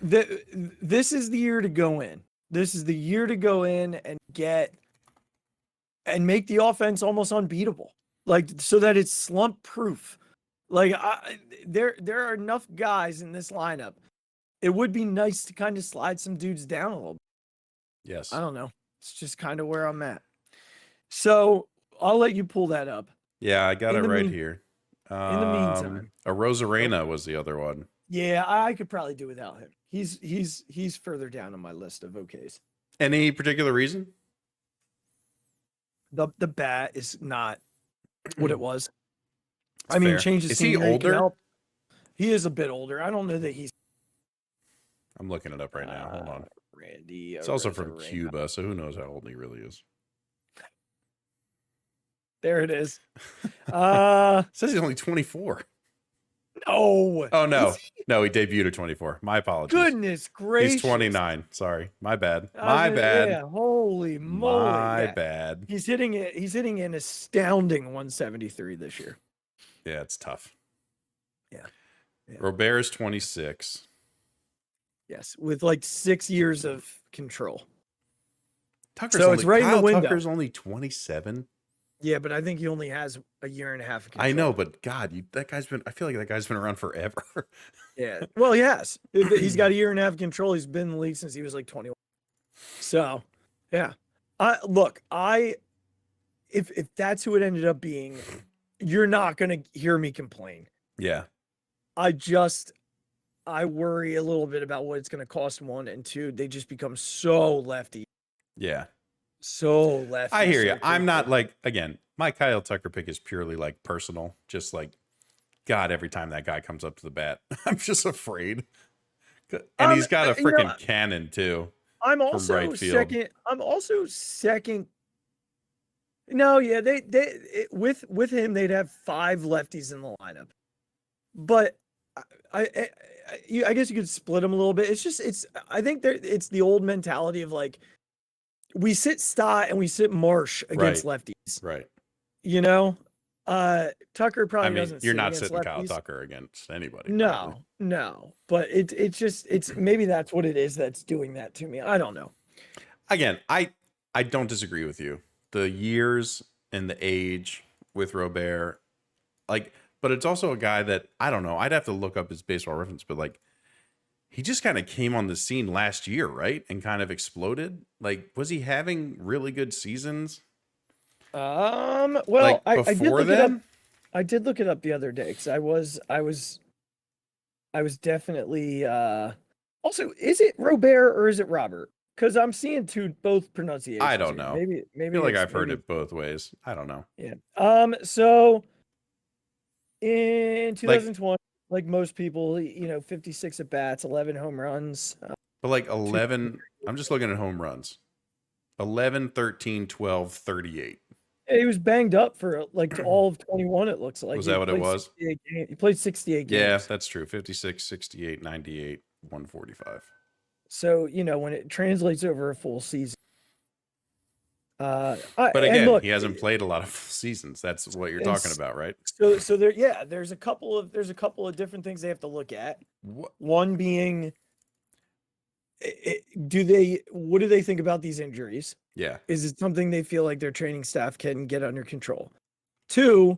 This is the year to go in. This is the year to go in and make the offense almost unbeatable, like so that it's slump proof. Like there are enough guys in this lineup. It would be nice to kind of slide some dudes down a little bit. Yes. I don't know. It's just kind of where I'm at. So I'll let you pull that up. Yeah, I got it right here. In the meantime, a Rosarena was the other one. Yeah, I could probably do without him. He's further down on my list of OKs. Any particular reason? The bat is not what it was. I mean, changes. Is he older? He is a bit older. I don't know that he's. I'm looking it up right now. Hold on. Randy. It's also from Cuba, so who knows how old he really is. There it is. It says he's only 24. No. Oh, no. No, he debuted at 24. My apologies. Goodness gracious. He's 29. Sorry. My bad. Bad. Yeah, holy moly. My bad. He's hitting an astounding 173 this year. Yeah, it's tough. Yeah. Robert is 26. Yes, with like 6 years of control. It's right in the window. Tucker's only 27. Yeah, but I think he only has a year and a half of control. I know, but God, I feel like that guy's been around forever. Yeah. Well, he has. He's got a year and a half of control. He's been in the league since he was like 21. So, yeah. If that's who it ended up being, you're not going to hear me complain. Yeah. I worry a little bit about what it's going to cost, one, and two, they just become so lefty. Yeah. So lefty. I hear you. I'm not like, again, my Kyle Tucker pick is purely like personal, just like God, every time that guy comes up to the bat, I'm just afraid. And he's got a freaking cannon too. I'm from right also field. second. I'm also second. No, yeah, with him they'd have 5 lefties in the lineup, but I guess you could split them a little bit. I think it's the old mentality of like we sit Stott and we sit Marsh against lefties, Right. You know, Tucker probably I mean, doesn't. you're sit not against sitting lefties. Kyle Tucker against anybody. No, but it's maybe that's what it is that's doing that to me. I don't know. Again, I don't disagree with you. The years and the age with Robert, like, but it's also a guy that I don't know. I'd have to look up his baseball reference, but like, he just kind of came on the scene last year, right, and kind of exploded. Like, was he having really good seasons? Well, like I did before look it up. then? I did look it up the other day because I was definitely also, is it Robert or is it Robert? Because I'm seeing both pronunciations. I don't here. know. Maybe I feel like I've heard it both ways. I don't know. Yeah. So in 2020, like most people, 56 at bats, 11 home runs. But like 11, I'm just looking at home runs. 11, 13, 12, 38. He was banged up for like all of 21, it looks like. Was that what it was? He played 68 games. Yeah, that's true. 56, 68, 98, 145. So, when it translates over a full season. But again, look, he hasn't played a lot of seasons. That's what you're talking about, right? So there's a couple of different things they have to look at. One being, what do they think about these injuries? Yeah. Is it something they feel like their training staff can get under control? 2,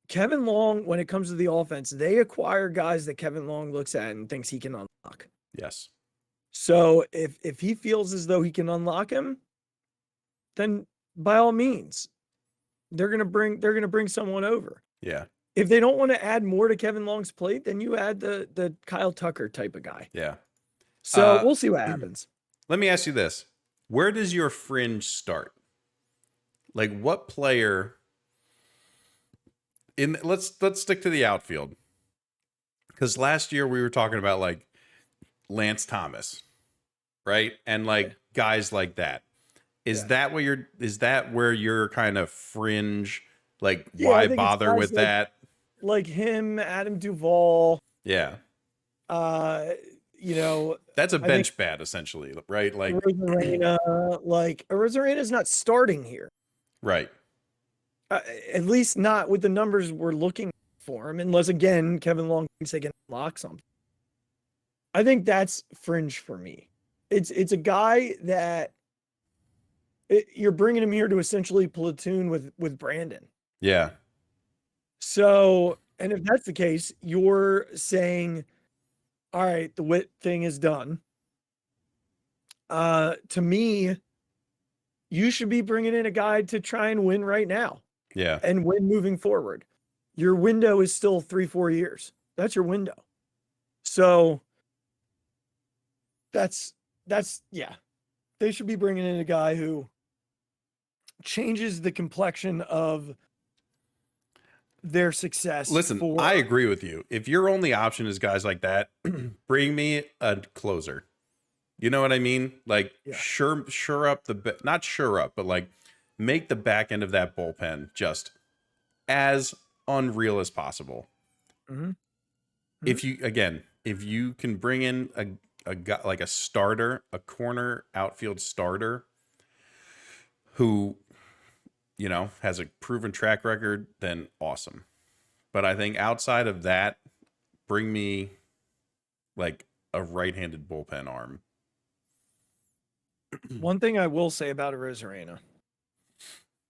Kevin Long, when it comes to the offense, they acquire guys that Kevin Long looks at and thinks he can unlock. Yes. So if he feels as though he can unlock him, then by all means, they're gonna bring someone over. Yeah. If they don't want to add more to Kevin Long's plate, then you add the Kyle Tucker type of guy. Yeah. So we'll see what happens. Let me ask you this. Where does your fringe start? Like what player let's stick to the outfield. Because last year we were talking about like Lance Thomas, right? And like guys like that. Is that where you're kind of fringe? Like, why bother with that? Like him, Adam Duvall. Yeah. That's a bench bat essentially, right? Like Arozarena's not starting here. Right. At least not with the numbers we're looking for him, unless again, Kevin Long thinks they can unlock something. I think that's fringe for me. It's a guy that you're bringing him here to essentially platoon with Brandon. Yeah. So, and if that's the case, you're saying, all right, the Witt thing is done. To me, you should be bringing in a guy to try and win right now. Yeah. And win moving forward. Your window is still 3-4 years. That's your window. So that's yeah. They should be bringing in a guy who changes the complexion of their success. Listen, I agree with you. If your only option is guys like that, bring me a closer. You know what I mean? Like sure up not sure up, but like make the back end of that bullpen just as unreal as possible. Mm-hmm. If you can bring in a guy like a starter, a corner outfield starter who has a proven track record, then awesome. But I think outside of that, bring me like a right-handed bullpen arm. One thing I will say about Arozarena,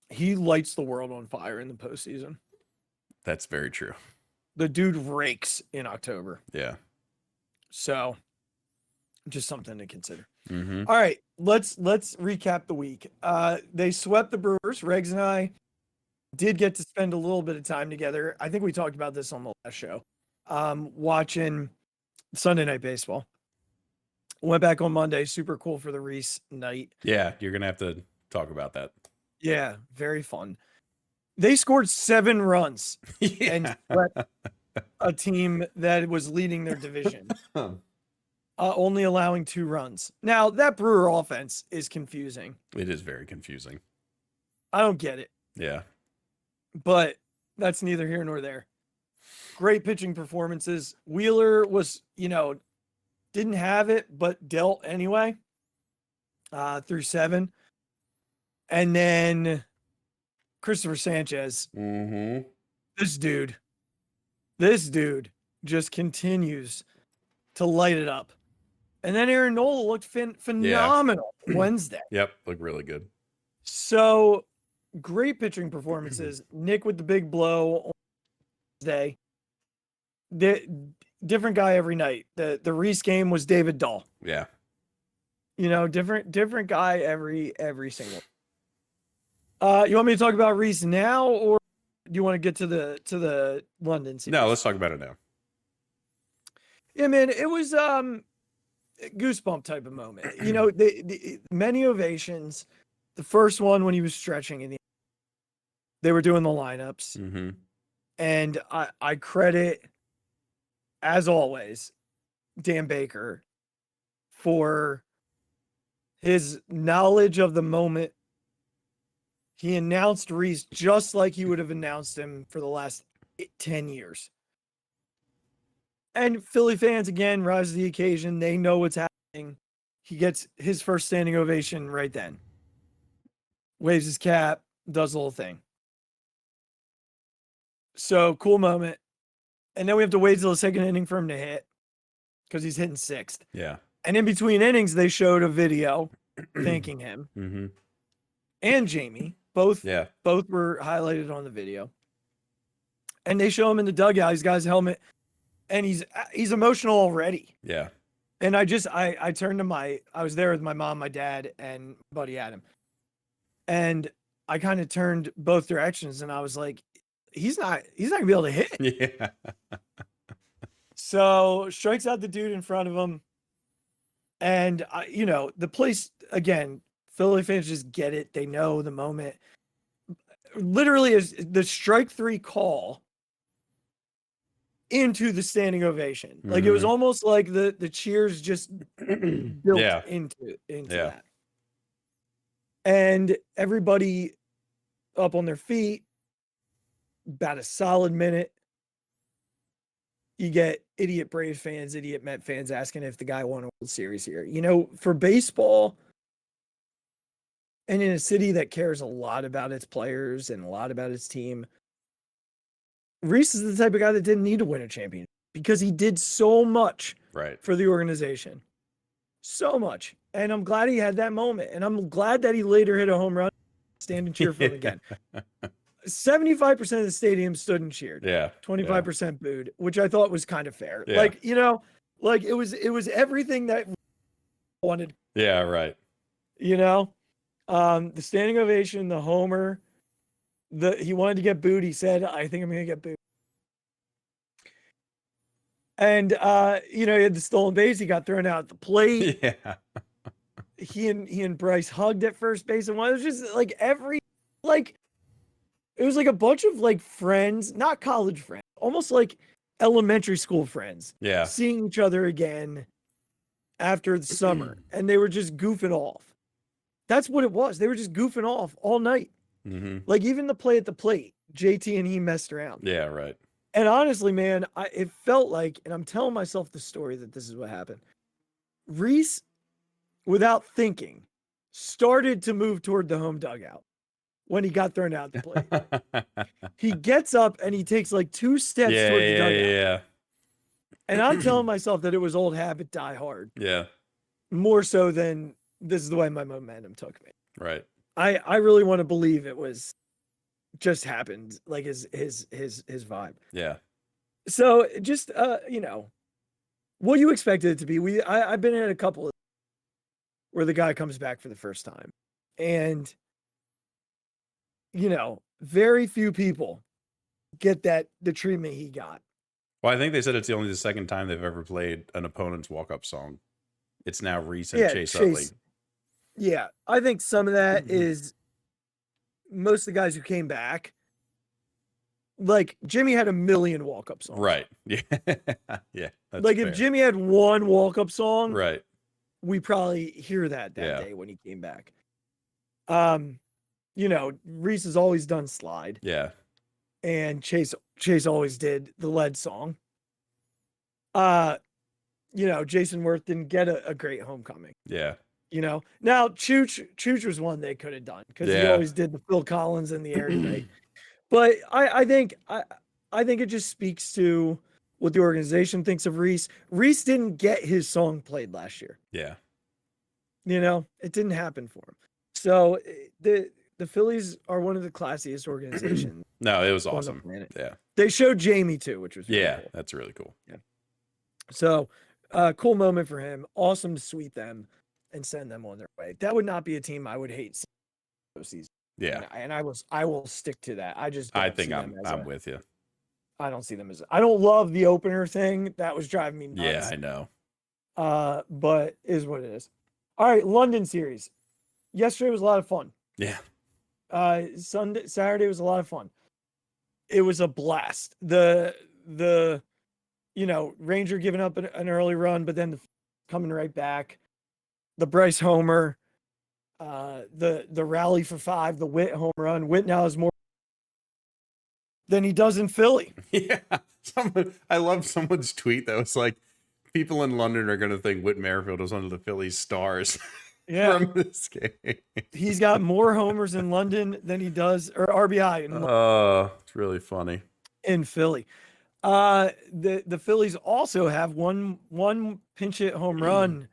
he lights the world on fire in the postseason. That's very true. The dude rakes in October. Yeah. So just something to consider. Mm-hmm. All right, let's recap the week. They swept the Brewers. Regz and I did get to spend a little bit of time together. I think we talked about this on the last show. Watching Sunday Night Baseball. Went back on Monday. Super cool for the Rhys night. Yeah, you're gonna have to talk about that. Yeah, very fun. They scored 7 runs and Yeah. swept a team that was leading their division, only allowing 2 runs. Now, that Brewer offense is confusing. It is very confusing. I don't get it, Yeah. but that's neither here nor there. Great pitching performances. Wheeler was, didn't have it, but dealt anyway through 7. And then Christopher Sanchez, Mm-hmm. this dude just continues to light it up. And then Aaron Nola looked phenomenal Wednesday. Yep. Looked really good. So great pitching performances. Nick with the big blow on Wednesday. Different guy every night. The Rhys game was David Dahl. Yeah. Different guy every single. You want me to talk about Rhys now, or do you want to get to the London series? No, let's talk about it now. Yeah, man, it was goosebump type of moment. The many ovations. The first one when he was stretching they were doing the lineups, Mm-hmm. and I credit, as always, Dan Baker for his knowledge of the moment. He announced Rhys just like he would have announced him for the last 10 years. And Philly fans, again, rise to the occasion. They know what's happening. He gets his first standing ovation right then. Waves his cap, does the whole thing. So, cool moment. And then we have to wait till the second inning for him to hit because he's hitting 6th. Yeah. And in between innings, they showed a video thanking him Mm-hmm. and Jamie. Both were highlighted on the video. And they show him in the dugout. He's got his helmet, and he's emotional already. Yeah. And I turned to I was there with my mom, my dad, and my buddy Adam. And I kind of turned both directions, and I was like, he's not gonna be able to hit. Yeah. So strikes out the dude in front of him. And the place, again, Philly fans just get it. They know the moment. Literally is the strike 3 call into the standing ovation. Like it was almost like the cheers just built into that. And everybody up on their feet, about a solid minute. You get idiot Braves fans, idiot Met fans asking if the guy won a World Series here. For baseball, and in a city that cares a lot about its players and a lot about its team, Rhys is the type of guy that didn't need to win a championship because he did so much for the organization. So much. And I'm glad he had that moment. And I'm glad that he later hit a home run, stand and cheer for him again. 75% of the stadium stood and cheered. Yeah. 25% booed, which I thought was kind of fair. Yeah. It was everything that wanted. Yeah, right. The standing ovation, the homer, he wanted to get booed. He said, I think I'm going to get booed. And, he had the stolen base. He got thrown out at the plate. Yeah. He and Bryce hugged at first base. And it was just it was like a bunch of friends, not college friends, almost like elementary school friends. Yeah. Seeing each other again after the summer. And they were just goofing off. That's what it was. They were just goofing off all night. Mm-hmm. Even the play at the plate, JT and he messed around. Yeah, right. And honestly, man, it felt like, and I'm telling myself the story that this is what happened. Rhys, without thinking, started to move toward the home dugout when he got thrown out the plate. He gets up and he takes 2 steps toward the dugout. Yeah. And I'm telling myself that it was old habit die hard. Yeah. More so than this is the way my momentum took me. Right. I really want to believe it was just happened, like his vibe. Yeah. So just what you expected it to be. I've been in a couple where the guy comes back for the first time, and very few people get the treatment he got. Well, I think they said it's only the second time they've ever played an opponent's walk-up song. It's now Rhys and Chase Utley. Yeah, I think some of that is most of the guys who came back like Jimmy had a million walk-up songs. Right. Yeah. Yeah. That's like fair. if Jimmy had one walk-up song, Right. we probably hear that day when he came back. You know, Rhys has always done Slide. Yeah. And Chase always did the lead song. You know, Jason Worth didn't get a great homecoming. Yeah. You know, now Chooch was one they could have done because he always did the Phil Collins in the air tonight. But I think it just speaks to what the organization thinks of Rhys. Rhys didn't get his song played last year. Yeah. You know, it didn't happen for him. So the Phillies are one of the classiest organizations. No, it was awesome. Yeah. They showed Jamie too, which was really cool. That's really cool. Yeah. So, cool moment for him. Awesome to sweep them and send them on their way. That would not be a team I would hate season. Yeah. And I will stick to that. I think I'm with you. I don't see them as I don't love the opener thing. That was driving me nuts. Yeah, I know. But is what it is. All right, London series. Yesterday was a lot of fun. Yeah. Saturday was a lot of fun. It was a blast. The you know, Ranger giving up an early run, but then coming right back. The Bryce homer, the rally for 5, the Witt home run. Witt now has more than he does in Philly. Yeah. I love someone's tweet that was like, people in London are going to think Whit Merrifield was one of the Phillies stars from this game. He's got more homers in London than he does, or RBI. It's really funny. In Philly. The Phillies also have one pinch hit home run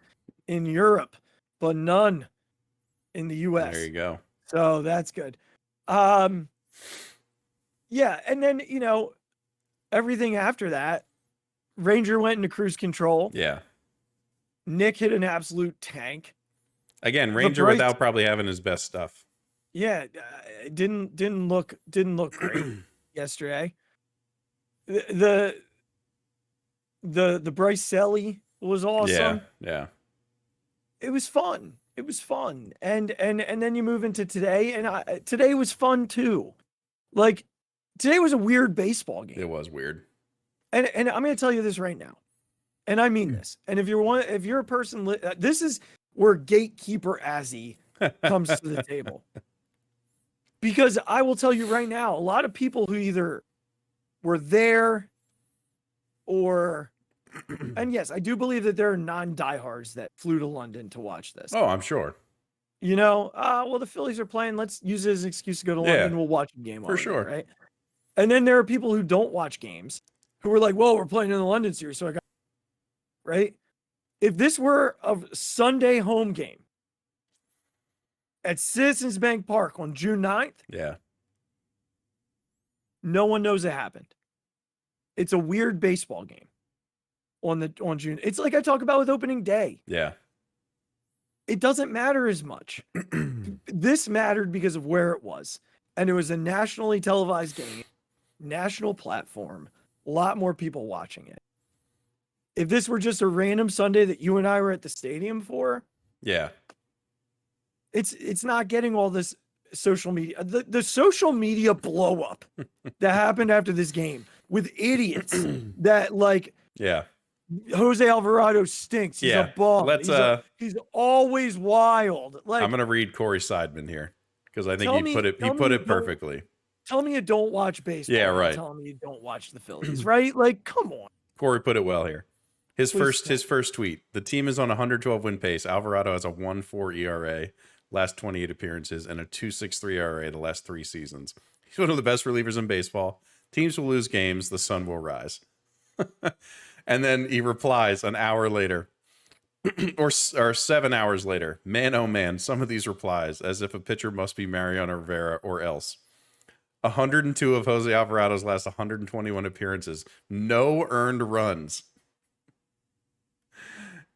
in Europe, but none in the US. There you go. So that's good. Yeah, and then, you know, everything after that, Ranger went into cruise control. Yeah. Nick hit an absolute tank. Again, Ranger without probably having his best stuff. Yeah, didn't look great yesterday. The Bryce Selly was awesome. Yeah. It was fun. And then you move into today, and today was fun too. Like today was a weird baseball game. It was weird. And I'm going to tell you this right now. And I mean this. And if you're a person, this is where gatekeeper Azzy comes to the table. Because I will tell you right now, a lot of people who either were there or, and yes, I do believe that there are non-diehards that flew to London to watch this. Oh, I'm sure. You know, well, the Phillies are playing. Let's use it as an excuse to go to London. We'll watch a game for sure. Right. And then there are people who don't watch games who were like, well, we're playing in the London series. So I got, right. If this were a Sunday home game at Citizens Bank Park on June 9th, yeah, no one knows it happened. It's a weird baseball game on June. It's like I talk about with opening day. Yeah. It doesn't matter as much. This mattered because of where it was. And it was a nationally televised game, national platform, a lot more people watching it. If this were just a random Sunday that you and I were at the stadium for, yeah, it's not getting all this social media. The social media blow up that happened after this game with idiots that like, yeah, Jose Alvarado stinks. He's a bum. He's always wild. Like, I'm gonna read Corey Seidman here because I think he put it perfectly. Tell me you don't watch baseball. Yeah, right. Tell me you don't watch the Phillies, right? Like, come on. Corey put it well here. His first tweet: the team is on a 112 win pace. Alvarado has a 1.4 ERA last 28 appearances and a 2.63 ERA the last 3 seasons. He's one of the best relievers in baseball. Teams will lose games. The sun will rise. And then he replies an hour later, or 7 hours later. Man, oh man, some of these replies as if a pitcher must be Mariano Rivera or else. 102 of Jose Alvarado's last 121 appearances. No earned runs.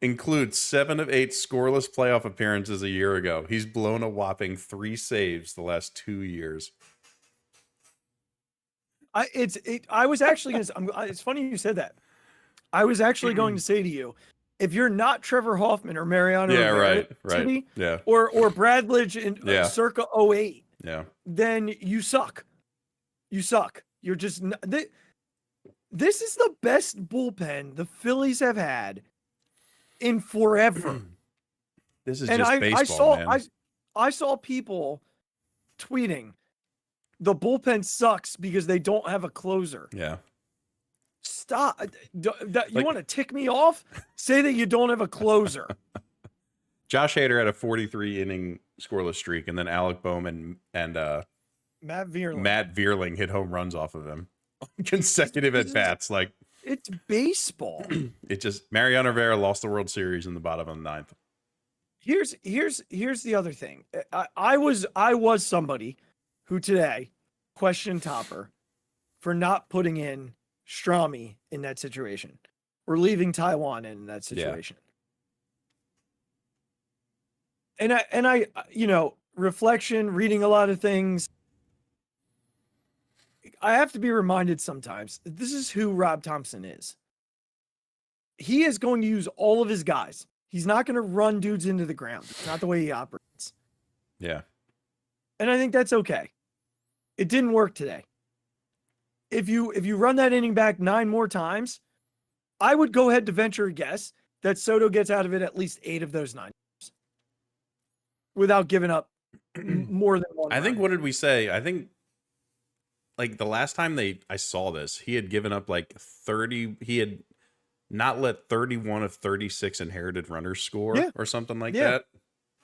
Includes 7 of 8 scoreless playoff appearances a year ago. He's blown a whopping 3 saves the last 2 years. I was actually going to, it's funny you said that. I was actually going to say to you, if you're not Trevor Hoffman or Mariano Rivera, right. Yeah. Or Bradledge in circa 08, yeah, then you suck. You suck. You're just this is the best bullpen the Phillies have had in forever. This is And just baseball, man. I saw people tweeting, the bullpen sucks because they don't have a closer. Yeah. Stop. You want to tick me off? Say that you don't have a closer. Josh Hader had a 43-inning scoreless streak, and then Alec Bowman and Matt Vierling hit home runs off of him. Consecutive at-bats. Like, it's baseball. It just, Mariano Rivera lost the World Series in the bottom of the ninth. Here's the other thing. I was somebody who today questioned Topper for not putting in Strami in that situation or leaving Taiwan in that situation. Yeah. And I, reflection, reading a lot of things, I have to be reminded sometimes that this is who Rob Thompson is. He is going to use all of his guys. He's not going to run dudes into the ground. It's not the way he operates. Yeah. And I think that's okay. It didn't work today. If you run that inning back 9 more times, I would go ahead to venture a guess that Soto gets out of it at least 8 of those 9 times without giving up more than one. I think, what did we say? I think, like, the last time I saw this, he had given up like 30. He had not let 31 of 36 inherited runners score or something like that.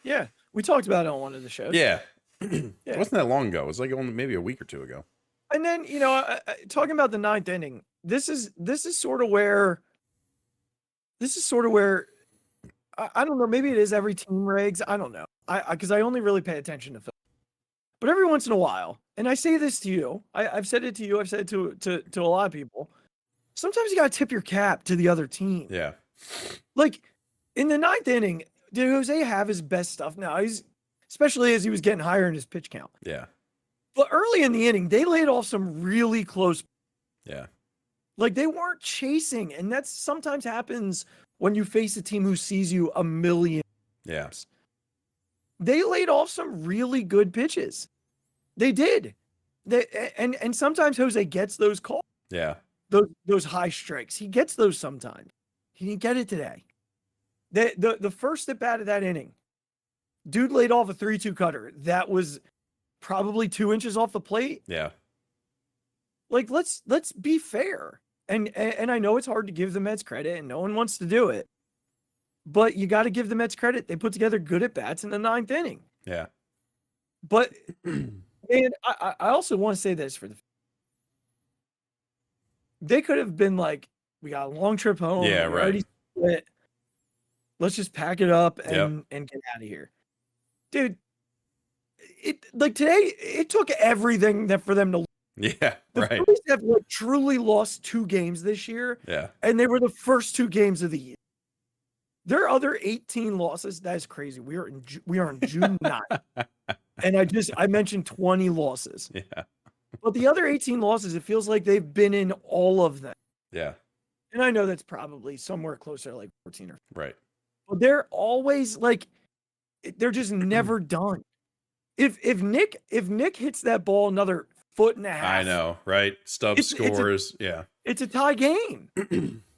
Yeah. We talked about it on one of the shows. Yeah. It wasn't that long ago. It was like only maybe a week or two ago. And then, talking about the 9th inning, this is sort of where I don't know, maybe it is every team, Regz. I don't know. Because I only really pay attention to film. But every once in a while, and I say this to you, I've said it to you, I've said it to a lot of people. Sometimes you got to tip your cap to the other team. Yeah. Like, in the 9th inning, did Jose have his best stuff? Now, especially as he was getting higher in his pitch count. Yeah. But early in the inning, they laid off some really close. Yeah. Like, they weren't chasing. And that sometimes happens when you face a team who sees you a million times. They laid off some really good pitches. They did. And sometimes Jose gets those calls. Yeah. Those high strikes. He gets those sometimes. He didn't get it today. The first at bat of that inning, dude laid off a 3-2 cutter. That was probably 2 inches off the plate. Yeah. Like, let's be fair. And I know it's hard to give the Mets credit, and no one wants to do it. But you got to give the Mets credit. They put together good at bats in the 9th inning. Yeah. But and I also want to say this for they could have been like, we got a long trip home. Yeah, right. Already split. Let's just pack it up and get out of here. Dude, today, it took everything for them to. Yeah, the Phillies have truly lost 2 games this year. Yeah. And they were the first 2 games of the year. Their other 18 losses, that is crazy. We are in June 9th. And I mentioned 20 losses. Yeah. But the other 18 losses, it feels like they've been in all of them. Yeah. And I know that's probably somewhere closer to like 14 or. Right. But they're always like, they're just never done. If Nick hits that ball another 1.5 feet. I know, right? Stubbs scores. It's a tie game.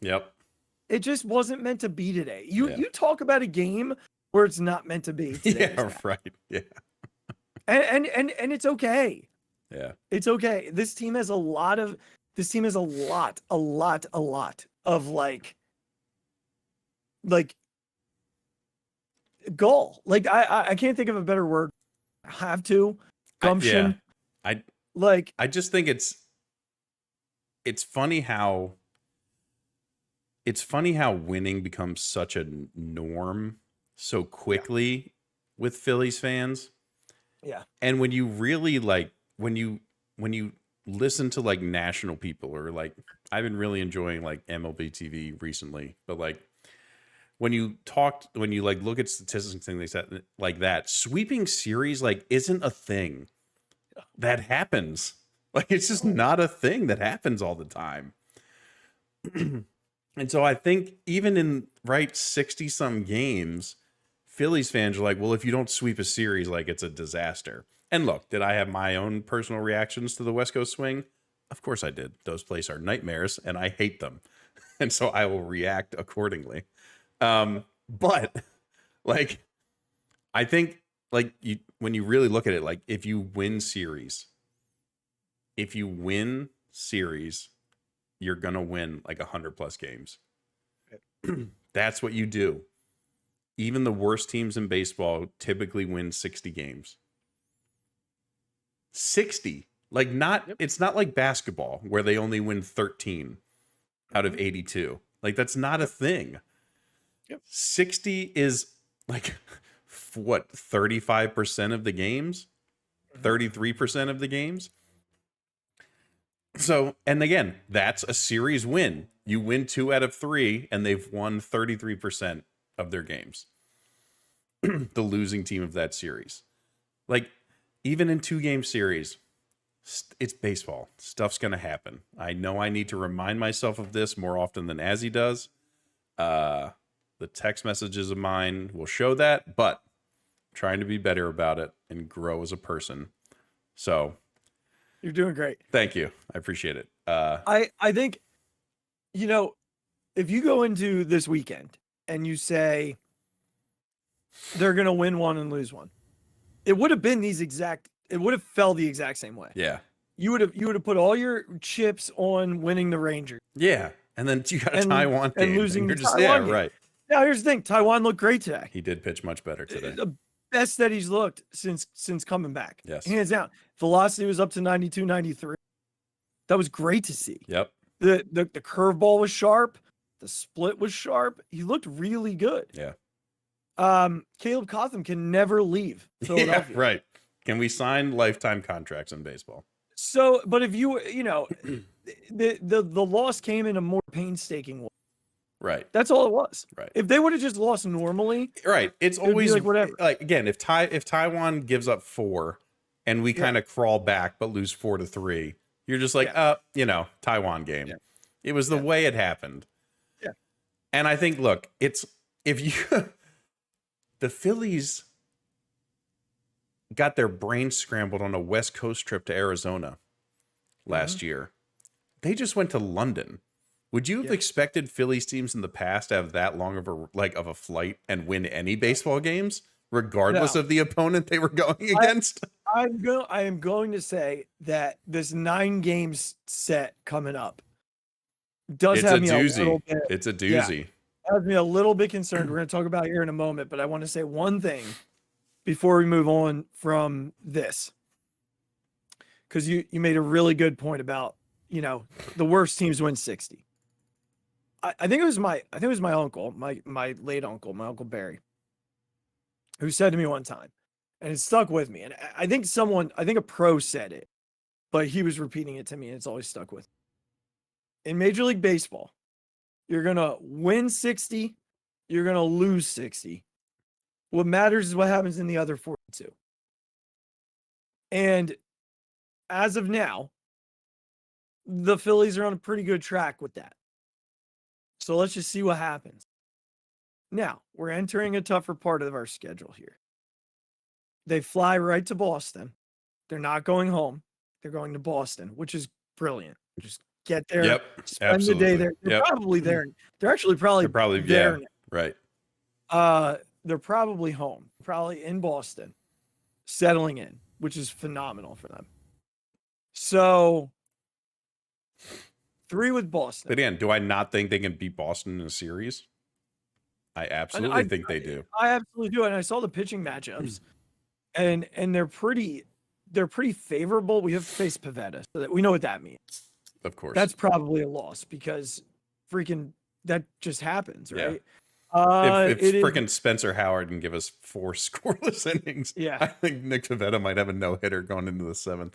Yep. It just wasn't meant to be today. You talk about a game where it's not meant to be today. Yeah, right. Yeah. And it's okay. Yeah. It's okay. This team has a lot of like gall. Like I can't think of a better word. Have to gumption. I just think it's funny how winning becomes such a norm so quickly with Phillies fans. Yeah. And when you really when you listen to like national people, or like, I've been really enjoying like MLB TV recently, but like when you like look at statistics and things like that, sweeping series like isn't a thing that happens. Like, it's just not a thing that happens all the time. And so I think even in 60 some games, Phillies fans are like, well, if you don't sweep a series, like, it's a disaster. And look, did I have my own personal reactions to the West Coast swing? Of course I did. Those plays are nightmares, and I hate them, and so I will react accordingly. But like, I think like when you really look at it, like if you win series, you're gonna win like 100+ games. That's what you do. Even the worst teams in baseball typically win 60 games. 60. Like it's not like basketball where they only win 13 out of 82. Like that's not a thing. 60 is like what, 35% of the games? 33% of the games? So, and again, that's a series win. You win 2 out of 3 and they've won 33% of their games. The losing team of that series. Like even in 2-game series, it's baseball. Stuff's going to happen. I know I need to remind myself of this more often than Azzy does. The text messages of mine will show that, but I'm trying to be better about it and grow as a person. So you're doing great. Thank you. I appreciate it. I think, if you go into this weekend and you say they're going to win one and lose one, it would have been it would have felt the exact same way. Yeah. You would have put all your chips on winning the Rangers. Yeah. And then you got a Taiwan game. And losing and you're the just, Taiwan game. Right. Now, here's the thing. Taiwan looked great today. He did pitch much better today. The best that he's looked since coming back. Yes. Hands down. Velocity was up to 92, 93. That was great to see. Yep. The curveball was sharp. The split was sharp. He looked really good. Yeah. Caleb Cotham can never leave Philadelphia. Yeah, right. Can we sign lifetime contracts in baseball? So, but if the loss came in a more painstaking way. Right. That's all it was. Right. If they would have just lost normally. Right. It's always like whatever. Like again, if Taiwan gives up 4 and we kind of crawl back but lose 4-3, you're just like, Taiwan game. Yeah. It was the way it happened. Yeah. And I think, look, the Phillies got their brains scrambled on a West Coast trip to Arizona last year. They just went to London. Would you have expected Phillies teams in the past to have that long of a flight and win any baseball games, regardless of the opponent they were going against? I am going to say that this 9 games set coming up does have me a little bit. It's a doozy. Yeah, has me a little bit concerned. We're going to talk about it here in a moment, but I want to say one thing before we move on from this, because you made a really good point about the worst teams win 60. I think it was my uncle, my late uncle, my Uncle Barry, who said to me one time, and it stuck with me. And I think a pro said it, but he was repeating it to me, and it's always stuck with me. In Major League Baseball, you're going to win 60, you're going to lose 60. What matters is what happens in the other 42. And as of now, the Phillies are on a pretty good track with that. So let's just see what happens. Now, we're entering a tougher part of our schedule here. They fly right to Boston. They're not going home. They're going to Boston, which is brilliant. Just get there, spend the day there. They're probably there. They're actually probably there. Yeah, right. They're probably home, probably in Boston, settling in, which is phenomenal for them. So 3 with Boston. But again, do I not think they can beat Boston in a series? I absolutely think they do. I absolutely do. And I saw the pitching matchups, and they're pretty favorable. We have to face Pivetta, so that we know what that means. Of course. That's probably a loss because freaking that just happens, right? If freaking Spencer Howard can give us 4 scoreless innings, yeah, I think Nick Pivetta might have a no-hitter going into the 7th.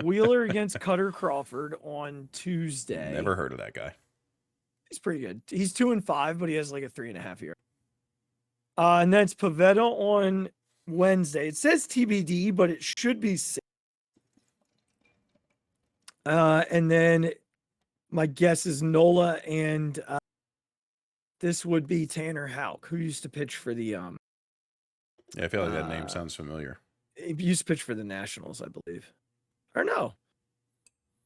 Wheeler against Cutter Crawford on Tuesday. Never heard of that guy. He's pretty good. He's 2-5, but he has like a 3.5 year. And then it's Pivetta on Wednesday. It says TBD, but it should be 6. And then my guess is Nola, and this would be Tanner Houck, who used to pitch for the Yeah, I feel like that name sounds familiar. He used to pitch for the Nationals, I believe. Or no.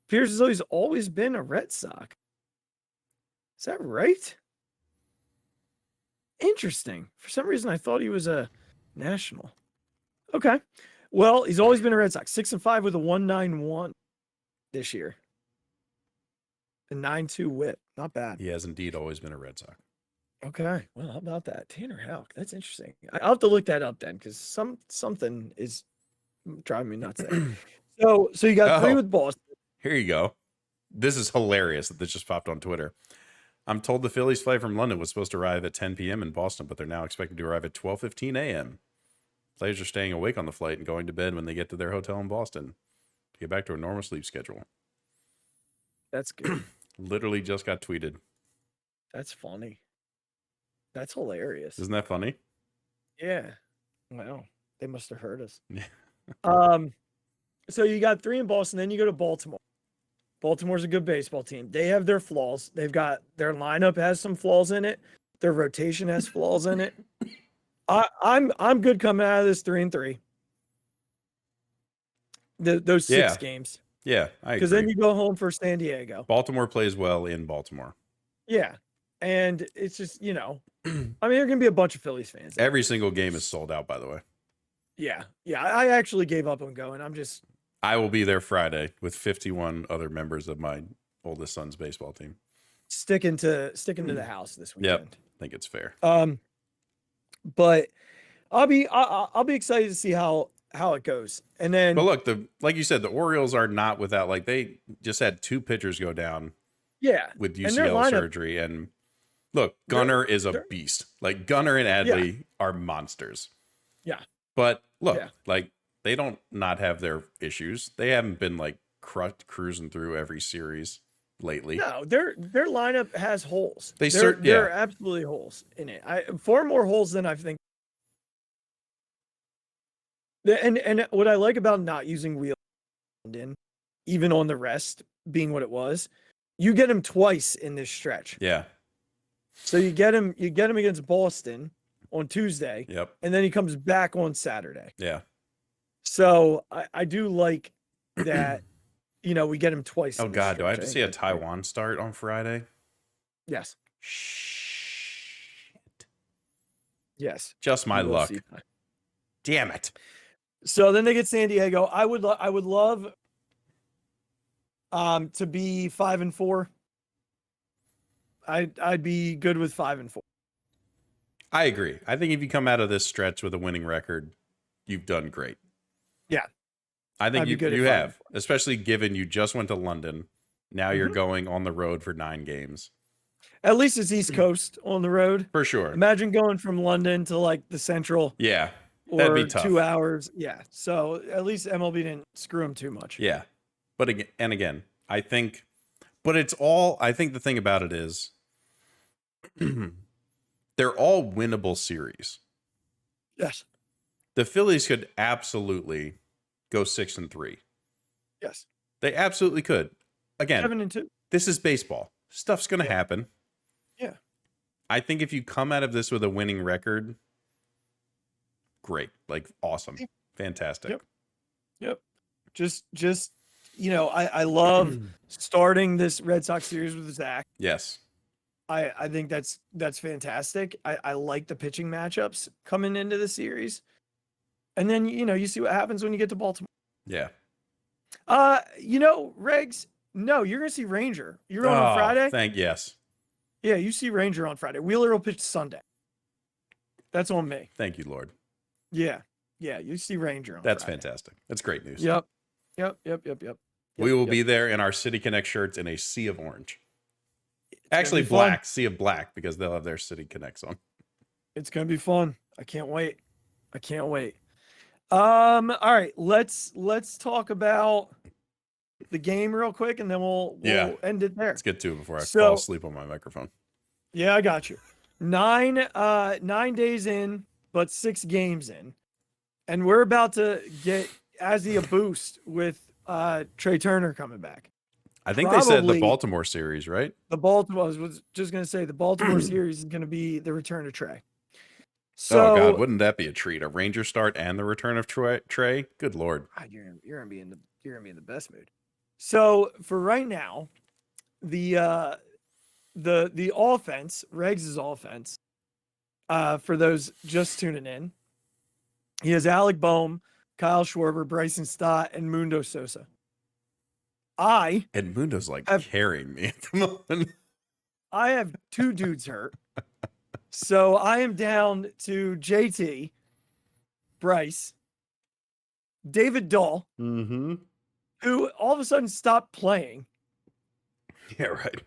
appears as though he's always been a Red Sox. Is that right? Interesting. For some reason, I thought he was a National. Okay. Well, he's always been a Red Sox. 6-5 with a 1.91 this year. A 9.2 whip. Not bad. He has indeed always been a Red Sox. Okay. Well, how about that? Tanner Houck. That's interesting. I'll have to look that up then because something is driving me nuts there. So you got 3 with Boston. Here you go. This is hilarious that this just popped on Twitter. I'm told the Phillies flight from London was supposed to arrive at 10 p.m. in Boston, but they're now expected to arrive at 12:15 a.m. Players are staying awake on the flight and going to bed when they get to their hotel in Boston to get back to a normal sleep schedule. That's good. Literally just got tweeted. That's funny. That's hilarious. Isn't that funny? Yeah. Well, they must have heard us. Yeah. So you got 3 in Boston, then you go to Baltimore. Baltimore's a good baseball team. They have their flaws. They've got their lineup has some flaws in it. Their rotation has flaws in it. I'm good coming out of this 3-3. Those 6 games. Yeah, I agree. Because then you go home for San Diego. Baltimore plays well in Baltimore. Yeah. And it's just, I mean, there are going to be a bunch of Phillies fans. Every single game is sold out, by the way. Yeah. Yeah. I actually gave up on going. I will be there Friday with 51 other members of my oldest son's baseball team. Sticking to the house this weekend. Yep. I think it's fair. But I'll be excited to see how it goes. And then, but look, like you said, the Orioles are not without, like, they just had 2 pitchers go down. Yeah. With UCL surgery. And look, Gunnar is a beast. Like, Gunnar and Adley are monsters. Yeah. But look, like, they don't not have their issues. They haven't been like cruising through every series lately. No, their lineup has holes. There are absolutely holes in it. Far more holes than I think. And what I like about not using Wheel London, even on the rest being what it was, you get him twice in this stretch. Yeah. So you get him against Boston on Tuesday. Yep. And then he comes back on Saturday. Yeah. So I do like that, we get him twice. Oh God, do I have to see a Taiwan start on Friday? Yes. Shit. Yes. Just my luck. Damn it. So then they get San Diego. I would love to be 5-4. I'd be good with 5-4. I agree. I think if you come out of this stretch with a winning record, you've done great. Yeah. I think you have, especially given you just went to London. Now you're going on the road for 9 games. At least it's East Coast on the road. For sure. Imagine going from London to like the Central. Yeah. That'd be tough. 2 hours. Yeah. So at least MLB didn't screw them too much. Yeah. But again, I think the thing about it is they're all winnable series. Yes. The Phillies could absolutely go 6-3. Yes. They absolutely could. Again, 7-2. This is baseball. Stuff's going to happen. Yeah. I think if you come out of this with a winning record, great. Like, awesome. Fantastic. Yep. Just I love starting this Red Sox series with Zach. Yes. I think that's fantastic. I like the pitching matchups coming into the series. And then, you see what happens when you get to Baltimore. Yeah. Regz, no, you're going to see Ranger. You're going on Friday? Yes. Yeah, you see Ranger on Friday. Wheeler will pitch Sunday. That's on me. Thank you, Lord. Yeah. Yeah, you see Ranger on That's Friday. fantastic. That's great news. Yep. We will be there in our City Connect shirts in a sea of orange. Actually, black. Sea of black, because they'll have their City Connects on. It's going to be fun. I can't wait. All right, let's talk about the game real quick, and then we'll end it there. Let's get to it before I fall asleep on my microphone. Yeah, I got you. 9 days in, but 6 games in, and we're about to get Azzy a boost with Trey Turner coming back. I think they said the Baltimore series, right? I was just going to say the Baltimore series is going to be the return of Trey. So, oh God, wouldn't that be a treat? A Ranger start and the return of Trey? Good Lord. You're gonna be in the best mood. So for right now, the offense, Regz' offense, for those just tuning in, he has Alec Boehm, Kyle Schwarber, Bryson Stott, and Mundo Sosa. And Mundo's like carrying me at the moment. I have two dudes hurt. So I am down to JT, Bryce, David Dahl, who all of a sudden stopped playing. Yeah, right.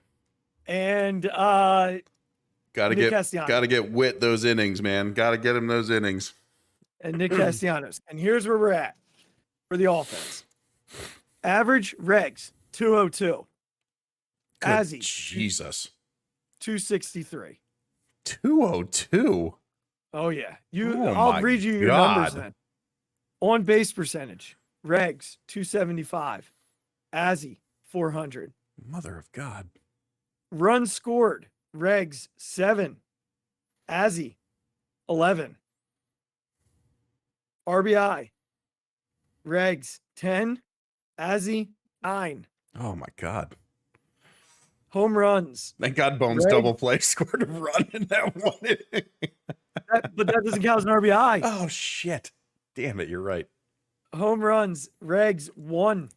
And gotta get Witt those innings, man. Gotta get him those innings. And Nick Castellanos. And here's where we're at for the offense. Average Regz 202. Azzy Jesus 263. 202. Oh yeah. I'll read you your numbers then. On base percentage. Regz 275. Azzy 400. Mother of God. Runs scored. Regz 7. Azzy 11. RBI. Regz 10. Azzy 9. Oh my God. Home runs. Thank God Bones double play scored a run in that one inning. But that doesn't count as an RBI. Oh shit. Damn it, you're right. Home runs. Regz 1.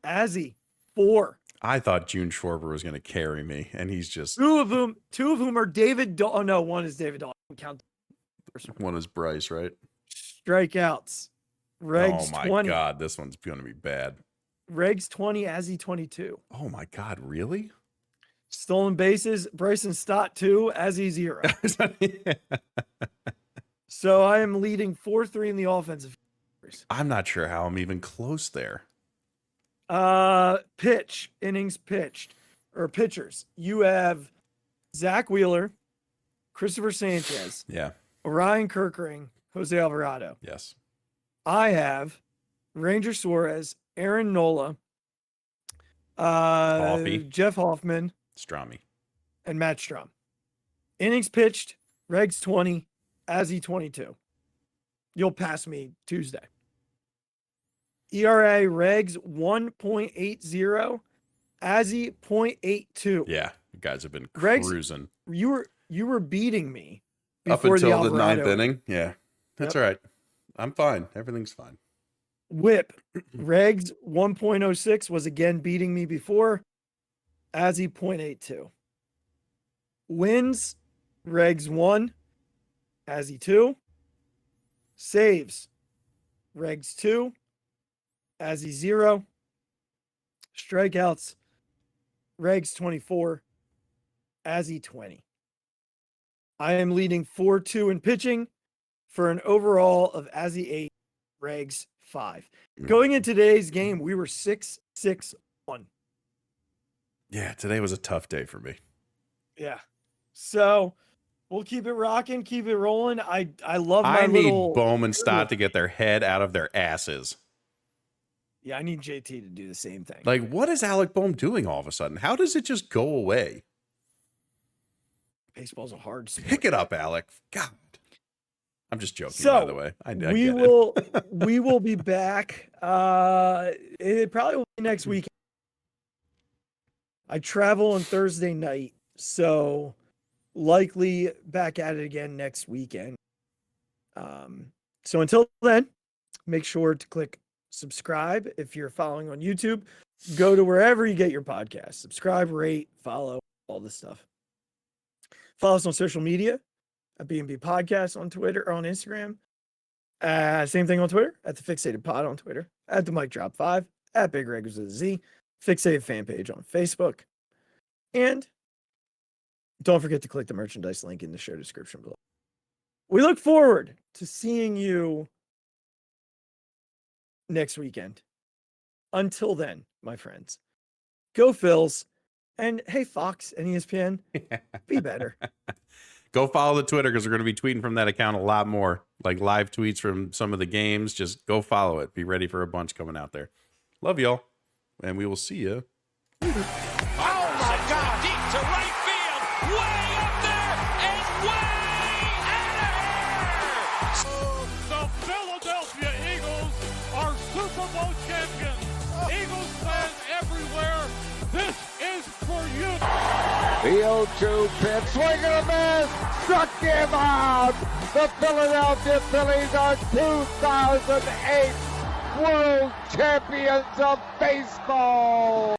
Azzy 4. I thought June Schwarber was going to carry me, and he's just Two of whom are David Dahl. Oh no, one is David Dahl. Count. One is Bryce, right? Strikeouts. Regz 20. Oh my God, this one's going to be bad. Regz 20, Azzy 22. Oh my God, really? Stolen bases, Bryson Stott 2, Azzy 0. So I am leading 4-3 in the offensive. I'm not sure how I'm even close there. Innings pitched, or pitchers. You have Zach Wheeler, Christopher Sanchez, Yeah. Orion Kirkering, Jose Alvarado. Yes. I have Ranger Suarez, Aaron Nola, Jeff Hoffman, Strami, and Matt Strom. Innings pitched, Regz 20, Azzy 22. You'll pass me Tuesday. ERA, Regz 1.80, Azzy 0.82. Yeah, you guys have been cruising. You were beating me up before until the ninth inning. Yeah, that's all right. I'm fine. Everything's fine. Whip, Regz 1.06 was again beating me before. Azzy 0.82. Wins, Regz 1, Azzy 2. Saves, Regz 2, Azzy 0. Strikeouts, Regz 24, Azzy 20. I am leading 4-2 in pitching for an overall of Azzy 8, Regz 5. Going into today's game, we were 6-6-1. Yeah, today was a tough day for me. Yeah. So we'll keep it rocking, keep it rolling. I love my I need little Bohm and Stott to get their head out of their asses. Yeah, I need JT to do the same thing. Like, what is Alec Boehm doing all of a sudden? How does it just go away? Baseball's a hard sport. Pick it up, Alec. God. I'm just joking, by the way. I we will be back. It probably will be next week. I travel on Thursday night, so likely back at it again next weekend. So until then, make sure to click subscribe if you're following on YouTube. Go to wherever you get your podcast. Subscribe, rate, follow, all this stuff. Follow us on social media at B&B Podcast on Twitter or on Instagram. Same thing on Twitter, at the Phixated Pod on Twitter, at the Mic Drop 5, at Big Regz with a Z, Phixated fan page on Facebook. And don't forget to click the merchandise link in the show description below. We look forward to seeing you next weekend. Until then, my friends, go Phils. And hey, Fox and ESPN, be better. Go follow the Twitter because we're going to be tweeting from that account a lot more. Like live tweets from some of the games. Just go follow it. Be ready for a bunch coming out there. Love y'all. And we will see you. Oh my God. Deep to right field. Way up there and way out of here. The Philadelphia Eagles are Super Bowl champions. Eagles fans. The 0-2 pitch, swing and a miss, struck him out. The Philadelphia Phillies are 2008 World Champions of Baseball.